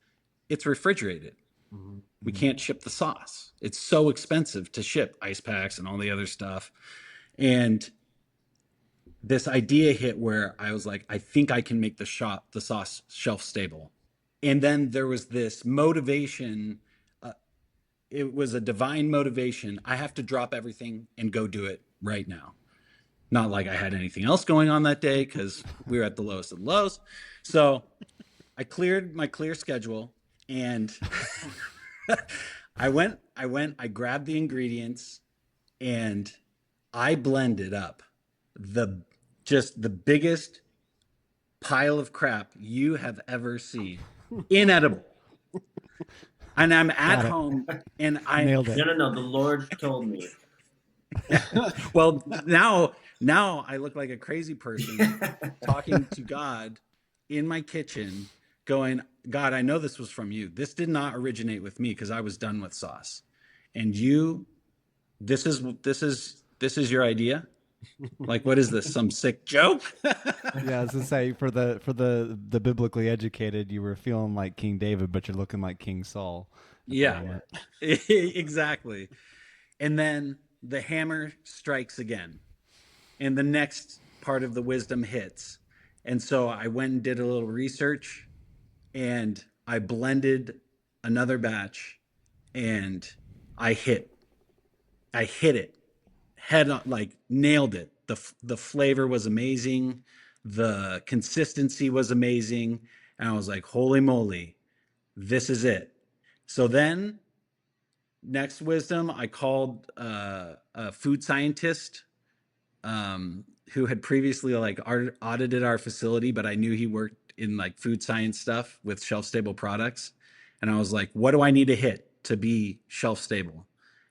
it's refrigerated. Mm-hmm. We can't ship the sauce. It's so expensive to ship, ice packs and all the other stuff. And this idea hit where I was like, I think I can make the sauce shelf stable. And then there was this motivation. It was a divine motivation. I have to drop everything and go do it right now. Not like I had anything else going on that day, because we were at the lowest of the lows. So I cleared my clear schedule, and I grabbed the ingredients, and I blended up the biggest pile of crap you have ever seen. Inedible. And I'm at home, and I nailed it. No. The Lord told me. Well, now I look like a crazy person talking to God in my kitchen, going, God, I know this was from you. This did not originate with me, because I was done with sauce. And this is your idea? Like, what is this? Some sick joke? Yeah, I was gonna say, for the biblically educated, you were feeling like King David, but you're looking like King Saul. Yeah, exactly. And then the hammer strikes again, and the next part of the wisdom hits. And so I went and did a little research, and I blended another batch, and I hit it head on, like nailed it. The flavor was amazing. The consistency was amazing. And I was like, holy moly, this is it. So then next wisdom, I called a food scientist who had previously audited our facility, but I knew he worked in like food science stuff with shelf stable products. And I was like, what do I need to hit to be shelf stable?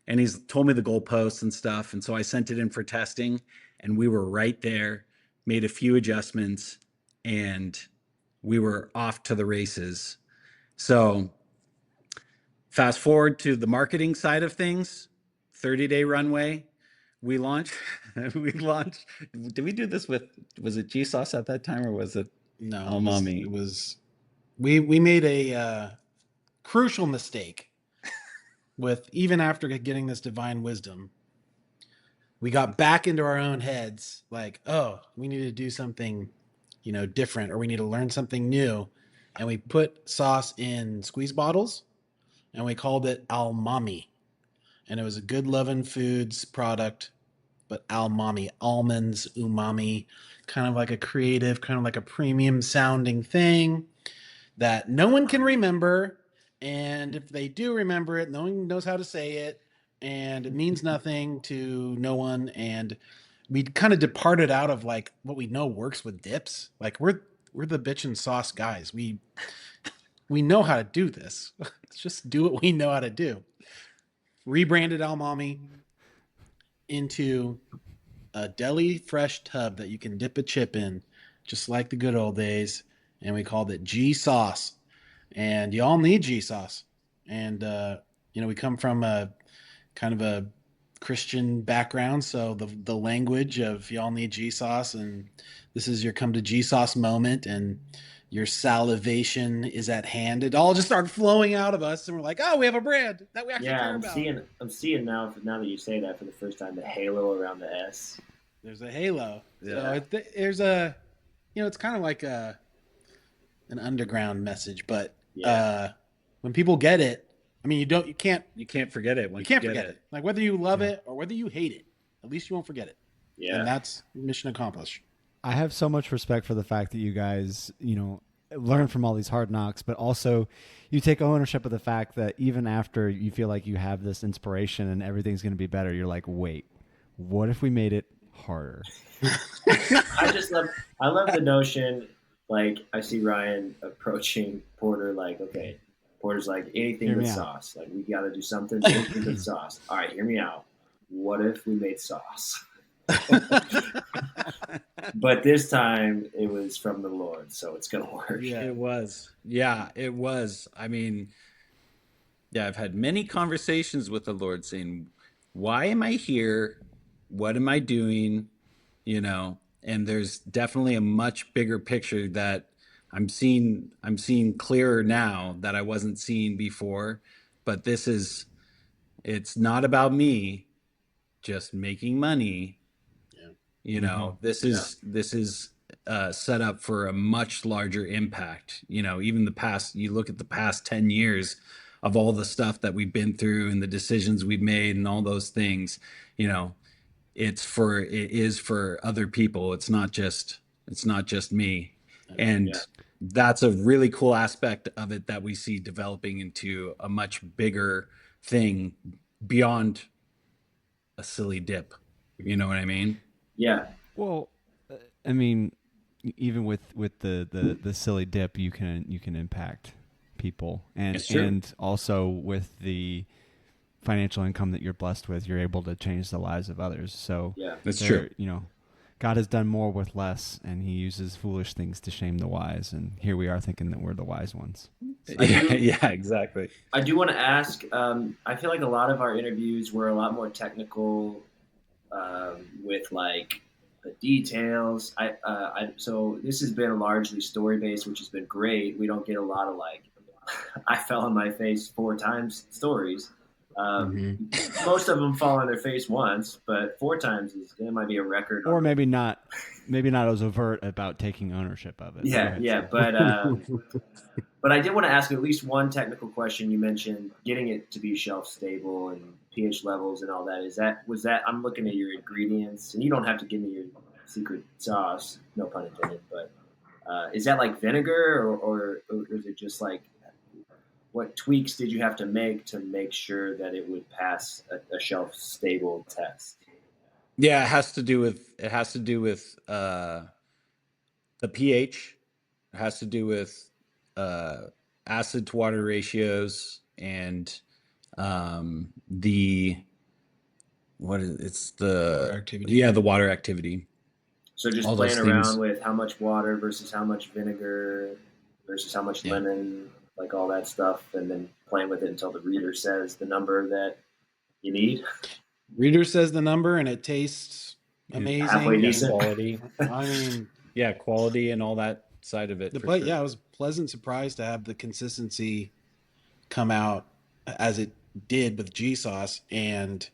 And he's told me the goalposts and stuff. And so I sent it in for testing, and we were right there, made a few adjustments, and we were off to the races. So fast forward to the marketing side of things, 30-day runway. We launched. Did we do this was it JeeSauce at that time, or was it? No, Oh, mommy. It was. We made a crucial mistake with, even after getting this divine wisdom, we got back into our own heads, like, oh, we need to do something, different, or we need to learn something new. And we put sauce in squeeze bottles and we called it Al Mami. And it was a Good Lovin' Foods product, but Al Mami, almonds, umami, kind of like a creative, kind of like a premium sounding thing that no one can remember. And if they do remember it, no one knows how to say it. And it means nothing to no one. And we kind of departed out of like what we know works with dips. Like we're the Bitchin Sauce guys. We know how to do this. Let's just do what we know how to do. Rebranded Al Mami into a deli fresh tub that you can dip a chip in, just like the good old days. And we called it JeeSauce. And you all need JeeSauce. And we come from a kind of a Christian background, so the language of y'all need JeeSauce, and this is your come to JeeSauce moment, and your salivation is at hand. It all just started flowing out of us, and we're like, oh, we have a brand that we actually care about. I'm seeing now that you say that for the first time, the halo around the S. There's a halo. Yeah. So there's a, it's kind of like an underground message, but when people get it, I mean, you can't forget it. You can't forget it. Like whether you love it or whether you hate it, at least you won't forget it. Yeah. And that's mission accomplished. I have so much respect for the fact that you guys, learn from all these hard knocks, but also you take ownership of the fact that even after you feel like you have this inspiration and everything's going to be better, you're like, wait, what if we made it harder? I love the notion. Like I see Ryan approaching Porter like, okay, Porter's like anything with sauce. Like we got to do something with sauce. All right, hear me out. What if we made sauce? But this time it was from the Lord, so it's gonna work. Yeah, it was. Yeah, it was. I mean, I've had many conversations with the Lord saying, "Why am I here? What am I doing?" And there's definitely a much bigger picture that I'm seeing clearer now that I wasn't seeing before. But it's not about me just making money. This is set up for a much larger impact. Even you look at the past 10 years of all the stuff that we've been through and the decisions we've made and all those things, it is for other people. It's not just me. And that's a really cool aspect of it that we see developing into a much bigger thing beyond a silly dip. You know what I mean? Yeah. Well, I mean, even with the silly dip, you can impact people, and also with the financial income that you're blessed with, you're able to change the lives of others. So that's true. God has done more with less, and He uses foolish things to shame the wise. And here we are thinking that we're the wise ones. Yeah, exactly. I do want to ask. I feel like a lot of our interviews were a lot more technical, with like the details. So this has been largely story based, which has been great. We don't get a lot of like, I fell on my face 4 times stories. Most of them fall on their face once, but 4 times it might be a record. Or maybe not as overt about taking ownership of it. Yeah. But I did want to ask at least one technical question. You mentioned getting it to be shelf stable and pH levels and all that. Was that I'm looking at your ingredients, and you don't have to give me your secret sauce, no pun intended, but is that like vinegar or is it just like, what tweaks did you have to make sure that it would pass a shelf stable test? Yeah, it has to do with the pH. It has to do with acid to water ratios and the water activity. Yeah, the water activity. So just all playing around with how much water versus how much vinegar versus how much lemon, like all that stuff, and then playing with it until the reader says the number that you need. Reader says the number, and it tastes amazing. Halfway decent. Quality. I mean, quality and all that side of it. Sure. Yeah, I was pleasant surprised to have the consistency come out as it did with JeeSauce, and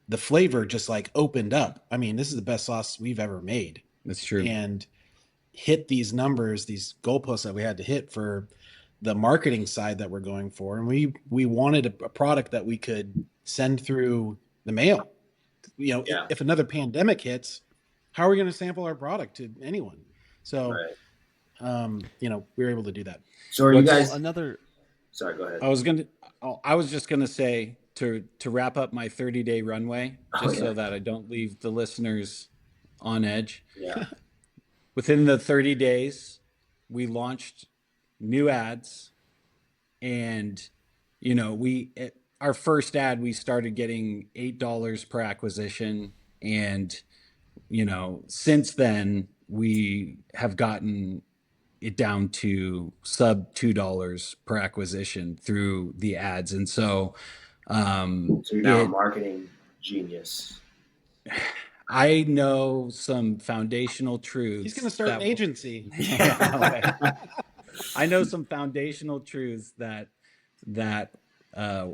the flavor just like opened up. I mean, this is the best sauce we've ever made. That's true. And hit these numbers, these goalposts that we had to hit for the marketing side that we're going for. And we wanted a product that we could send through the mail. You know, Yeah. if another pandemic hits, how are we going to sample our product to anyone? So, Right. you know, we were able to do that. So are you guys? Well, another. Sorry, go ahead. I was just gonna say to wrap up my 30-day runway, just yeah. so that I don't leave the listeners on edge. Yeah. Within the 30 days, we launched new ads, and you know, our first ad, we started getting $8 per acquisition, and you know, since then we have gotten it down to sub $2 per acquisition through the ads. And so So you're now a marketing genius. I know some foundational truths. He's going to start an agency. I know some foundational truths that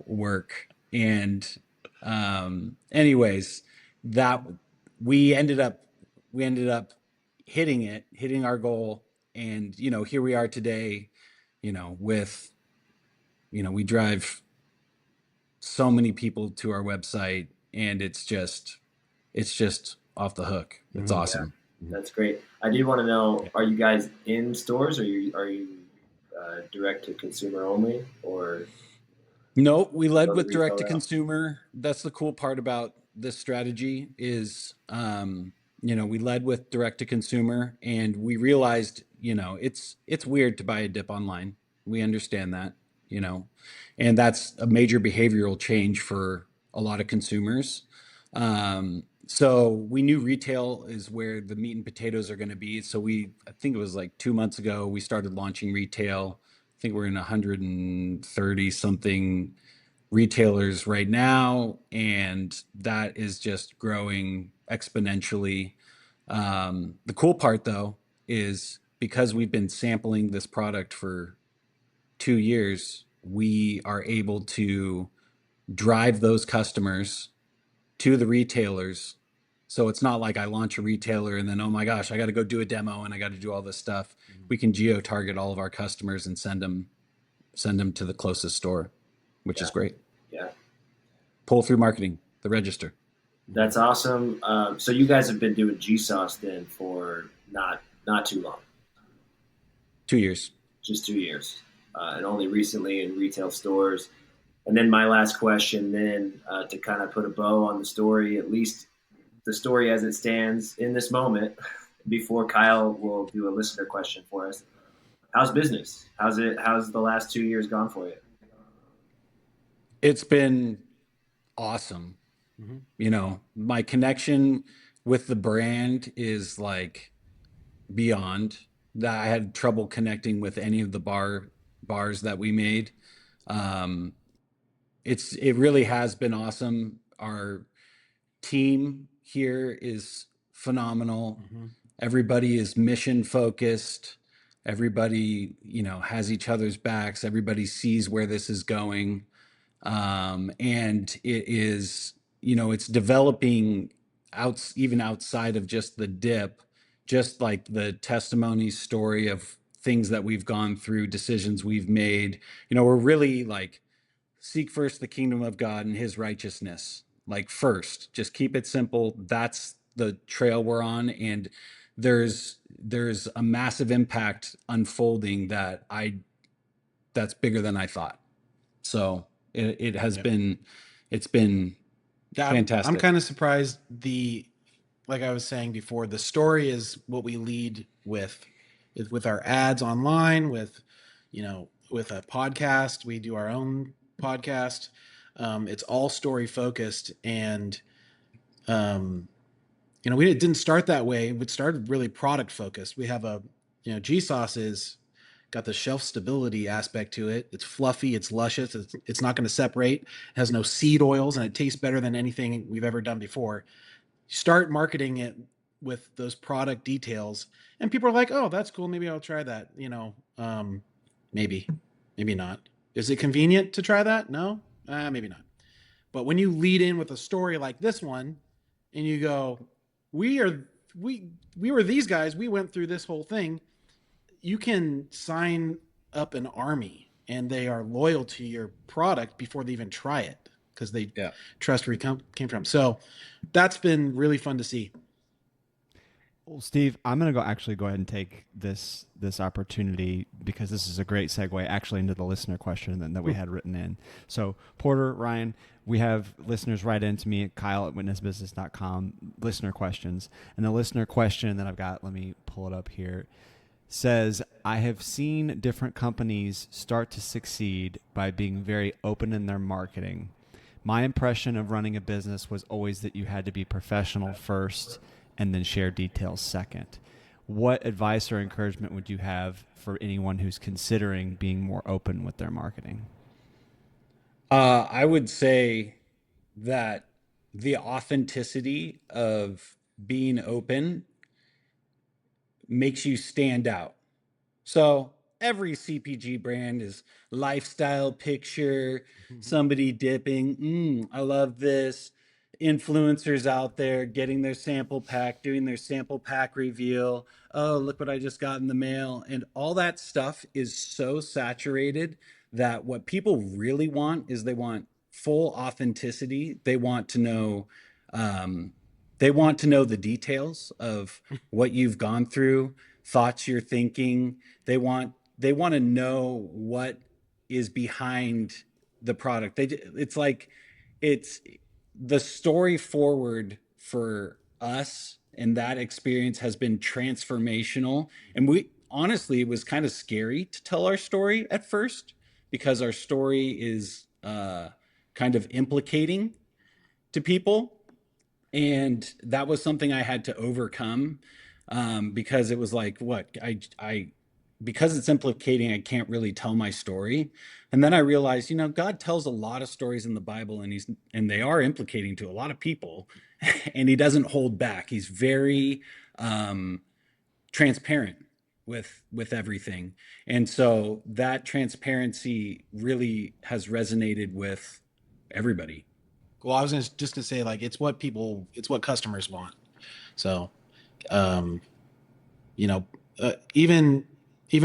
work. And anyways, that we ended up hitting our goal. And, you know, here we are today, you know, with, you know, we drive so many people to our website, and it's just off the hook. It's awesome. Yeah, that's great. I did want to know, are you guys in stores, or are you direct to consumer only, or? No, we led with direct to consumer. That's the cool part about this strategy is, you know, we led with direct to consumer, and we realized, you know, it's weird to buy a dip online. We understand that, you know, and that's a major behavioral change for a lot of consumers. So we knew retail is where the meat and potatoes are going to be. So I think it was like 2 months ago, we started launching retail. I think we're in 130 something retailers right now, and that is just growing exponentially. The cool part, though, is because we've been sampling this product for 2 years, we are able to drive those customers to the retailers. So it's not like I launch a retailer and then, oh my gosh, I got to go do a demo and I got to do all this stuff. We can geo target all of our customers and send them to the closest store, which is great. Yeah. Pull through marketing, the register. That's awesome. So you guys have been doing JeeSauce then for not too long. 2 years. Just 2 years. And only recently in retail stores. And then my last question then, to kind of put a bow on the story, at least the story as it stands in this moment, before Kyle will do a listener question for us. How's business? How's the last 2 years gone for you? It's been awesome. Mm-hmm. You know, my connection with the brand is like beyond that. I had trouble connecting with any of the bars that we made. It really has been awesome. Our team here is phenomenal. Mm-hmm. Everybody is mission focused. Everybody, you know, has each other's backs. Everybody sees where this is going. And it is, you know, it's developing even outside of just the dip, just like the testimony story of things that we've gone through, decisions we've made. You know, we're really like, seek first the kingdom of God and his righteousness. Like first, just keep it simple. That's the trail we're on. And there's a massive impact unfolding that's bigger than I thought. So it has been, it's been fantastic. I'm kind of surprised. Like I was saying before, the story is what we lead with our ads online, with a podcast. We do our own podcast. It's all story focused, and we didn't start that way. We started really product focused. We have JeeSauce is got the shelf stability aspect to it. It's fluffy, it's luscious, it's not going to separate. It has no seed oils, and it tastes better than anything we've ever done before. Start marketing it with those product details, and people are like, "Oh, that's cool. Maybe I'll try that." Maybe not. Is it convenient to try that? No, maybe not. But when you lead in with a story like this one, and you go, we were these guys, we went through this whole thing, you can sign up an army, and they are loyal to your product before they even try it, because they trust where you came from. So that's been really fun to see. Well, Steve, I'm going to go ahead and take this opportunity, because this is a great segue actually into the listener question that we had written in. So Porter, Ryan, we have listeners write in to me at kyle@witnessbusiness.com, listener questions. And the listener question that I've got, let me pull it up here, says, I have seen different companies start to succeed by being very open in their marketing. My impression of running a business was always that you had to be professional first and then share details second. What advice or encouragement would you have for anyone who's considering being more open with their marketing? I would say that the authenticity of being open makes you stand out. So every CPG brand is lifestyle picture, somebody dipping, I love this. Influencers out there getting their sample pack, doing their sample pack reveal. Oh, look what I just got in the mail. And all that stuff is so saturated that what people really want is they want full authenticity. They want to know, the details of what you've gone through, thoughts you're thinking. They want to know what is behind the product. It's the story forward for us, and that experience has been transformational. And we honestly, it was kind of scary to tell our story at first, because our story is kind of implicating to people. And that was something I had to overcome, because it was like, because it's implicating, I can't really tell my story. And then I realized, God tells a lot of stories in the Bible, and they are implicating to a lot of people, and he doesn't hold back. He's very transparent with everything. And so that transparency really has resonated with everybody. Well, I was just gonna say, like, it's what customers want. So, you know, even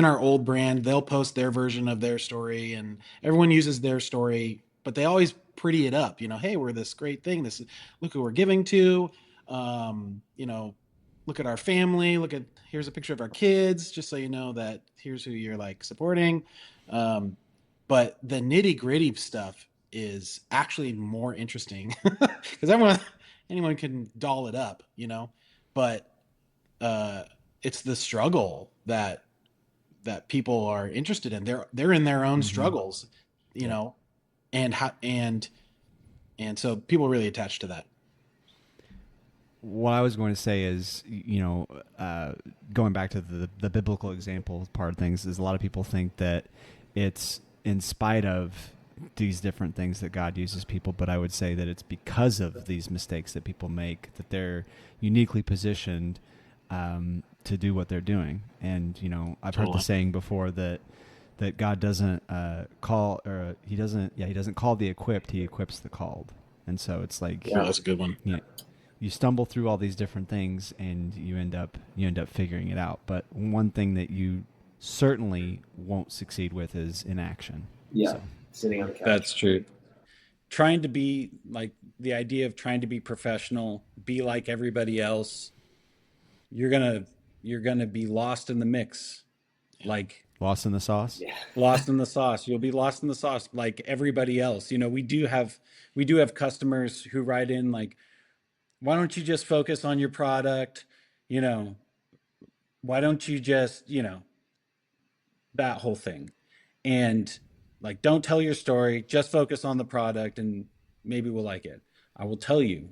our old brand, they'll post their version of their story, and everyone uses their story, but they always pretty it up. Hey, we're this great thing. Look who we're giving to. Look at our family. Here's a picture of our kids, just so you know that here's who you're like supporting. But the nitty gritty stuff is actually more interesting, because anyone can doll it up, but it's the struggle that people are interested in. They're in their own struggles, and so people really attach to that. What I was going to say is, going back to the biblical example part of things, is a lot of people think that it's in spite of these different things that God uses people, but I would say that it's because of these mistakes that people make that they're uniquely positioned to do what they're doing. And I've heard the saying before that God doesn't he doesn't call the equipped, he equips the called. And so it's like, that's a good one. You stumble through all these different things and you end up figuring it out. But one thing that you certainly won't succeed with is inaction. Yeah. So. Sitting on the couch. That's true. Trying to be the idea of trying to be professional, be like everybody else, you're gonna be lost in the mix. Lost in the sauce. Yeah. Lost in the sauce. You'll be lost in the sauce like everybody else. We do have customers who write in like, why don't you just focus on your product? Why don't you just, that whole thing. And don't tell your story, just focus on the product and maybe we'll like it. I will tell you,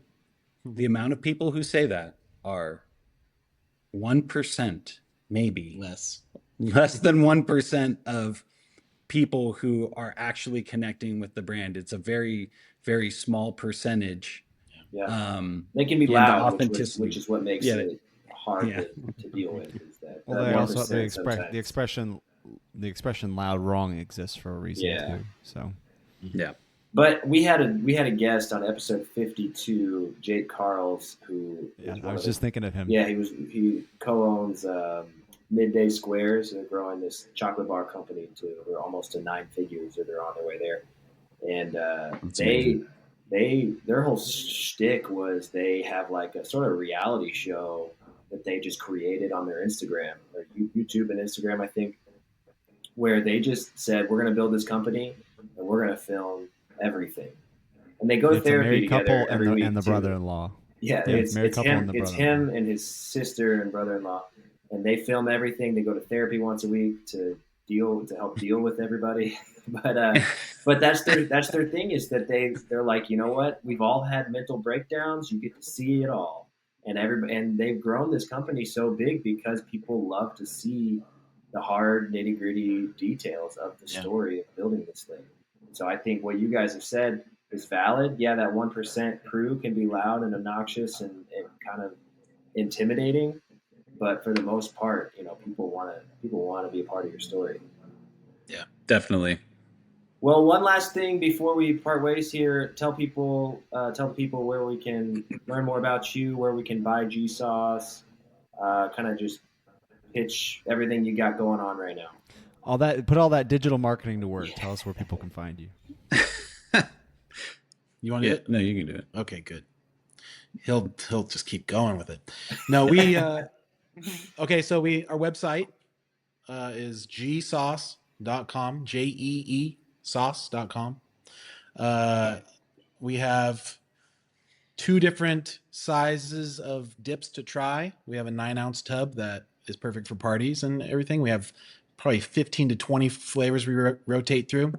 the amount of people who say that are 1%, maybe less than 1% of people who are actually connecting with the brand. It's a very, very small percentage. Yeah. They can be loud, which is what makes it hard to deal with. Is that the expression loud wrong exists for a reason too. So yeah. But we had a guest on episode 52, Jake Carls, who I was just thinking of him. Yeah, he co-owns Midday Squares. They're growing this chocolate bar company to they're almost to 9 figures, or they're on their way there. And their whole shtick was they have like a sort of reality show that they just created on their Instagram or YouTube and Instagram, I think, where they just said, we're going to build this company and we're going to film everything. And they go to therapy together every week. And the brother-in-law. Yeah, it's him. It's him and his sister and brother-in-law, and they film everything. They go to therapy once a week to help deal with everybody. but that's their thing, is that they're like, you know what? We've all had mental breakdowns. You get to see it all, and they've grown this company so big because people love to see the hard nitty gritty details of the story of building this thing. So I think what you guys have said is valid. Yeah, that 1% crew can be loud and obnoxious and kind of intimidating, but for the most part, people want to be a part of your story. Yeah, definitely. Well, one last thing before we part ways here. Tell people where we can learn more about you, where we can buy JeeSauce. Kind of just pitch everything you got going on right now. Put all that digital marketing to work. Yeah. Tell us where people can find you. You want to do it? No, you can do it. Okay, good. He'll just keep going with it. No, we okay, so our website is JeeSauce.com, JEE sauce.com. We have 2 different sizes of dips to try. We have a 9-ounce tub that is perfect for parties and everything. We have probably 15 to 20 flavors we rotate through.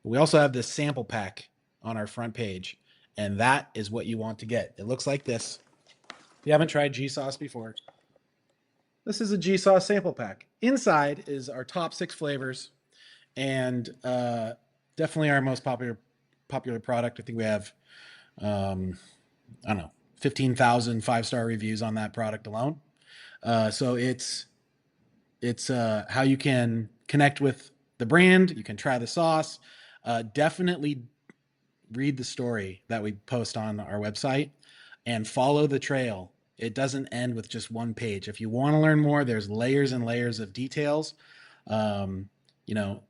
We also have this sample pack on our front page, and that is what you want to get. It looks like this. If you haven't tried JeeSauce before, this is a JeeSauce sample pack. Inside is our top 6 flavors, and definitely our most popular product. I think we have, 15,000 5-star reviews on that product alone. So it's how you can connect with the brand. You can try the sauce. Definitely read the story that we post on our website and follow the trail. It doesn't end with just one page. If you want to learn more, there's layers and layers of details. The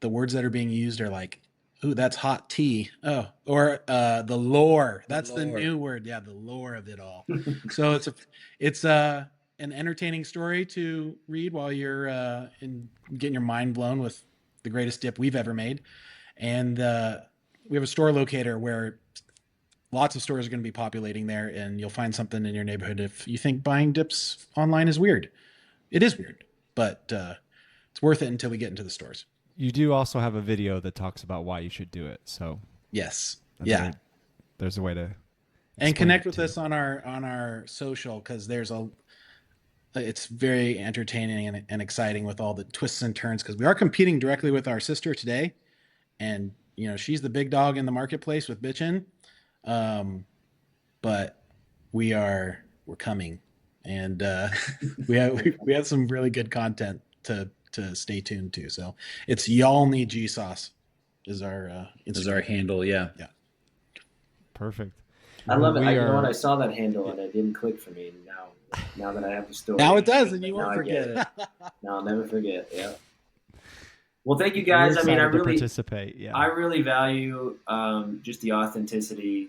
words that are being used are like, ooh, that's hot tea. Oh, or the lore. That's the new word. Yeah, the lore of it all. So it's an entertaining story to read while you're getting your mind blown with the greatest dip we've ever made. And we have a store locator where lots of stores are going to be populating there, and you'll find something in your neighborhood. If you think buying dips online is weird, it is weird, but it's worth it until we get into the stores. You do also have a video that talks about why you should do it. So yes, there's a way to connect with us on our social, because it's very entertaining and exciting with all the twists and turns, because we are competing directly with our sister today, and she's the big dog in the marketplace with Bitchin, but we're coming, and we have some really good content to stay tuned to. So it's y'all need JeeSauce is our handle. Yeah. Perfect. I love it. I saw that handle and it didn't click for me. Now that I have the story, now it does, and you won't forget it. No, I'll never forget. Yeah. Well, thank you guys. I really participate. Yeah. I really value just the authenticity.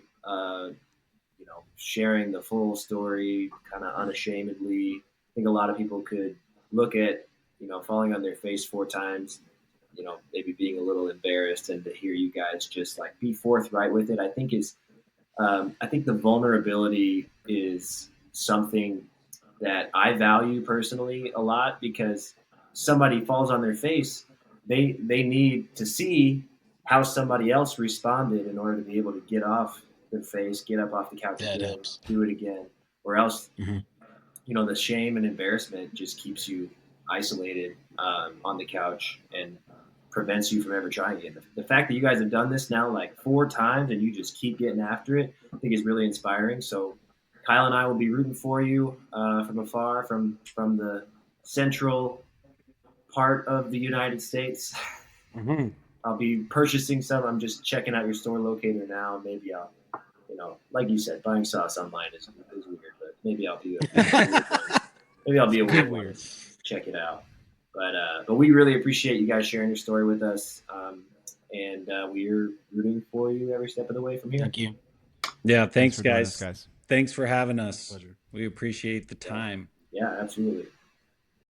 Sharing the full story, kind of unashamedly. I think a lot of people could look at falling on their face 4 times, maybe being a little embarrassed, and to hear you guys just like be forthright with it, I think the vulnerability is something that I value personally a lot, because somebody falls on their face, they need to see how somebody else responded in order to be able to get off their face, get up off the couch again, do it again, or else, the shame and embarrassment just keeps you isolated on the couch and prevents you from ever trying again. The fact that you guys have done this now like 4 times and you just keep getting after it, I think is really inspiring. So Kyle and I will be rooting for you from afar, from the central part of the United States. I'll be purchasing some. I'm just checking out your store locator now. Maybe I'll, like you said, buying sauce online is weird, but maybe I'll be maybe I'll be a weird one. Check it out. But we really appreciate you guys sharing your story with us, and we're rooting for you every step of the way from here. Thank you. Yeah, thanks for joining guys. us, guys. Thanks for having us. Pleasure. We appreciate the time. Yeah, absolutely.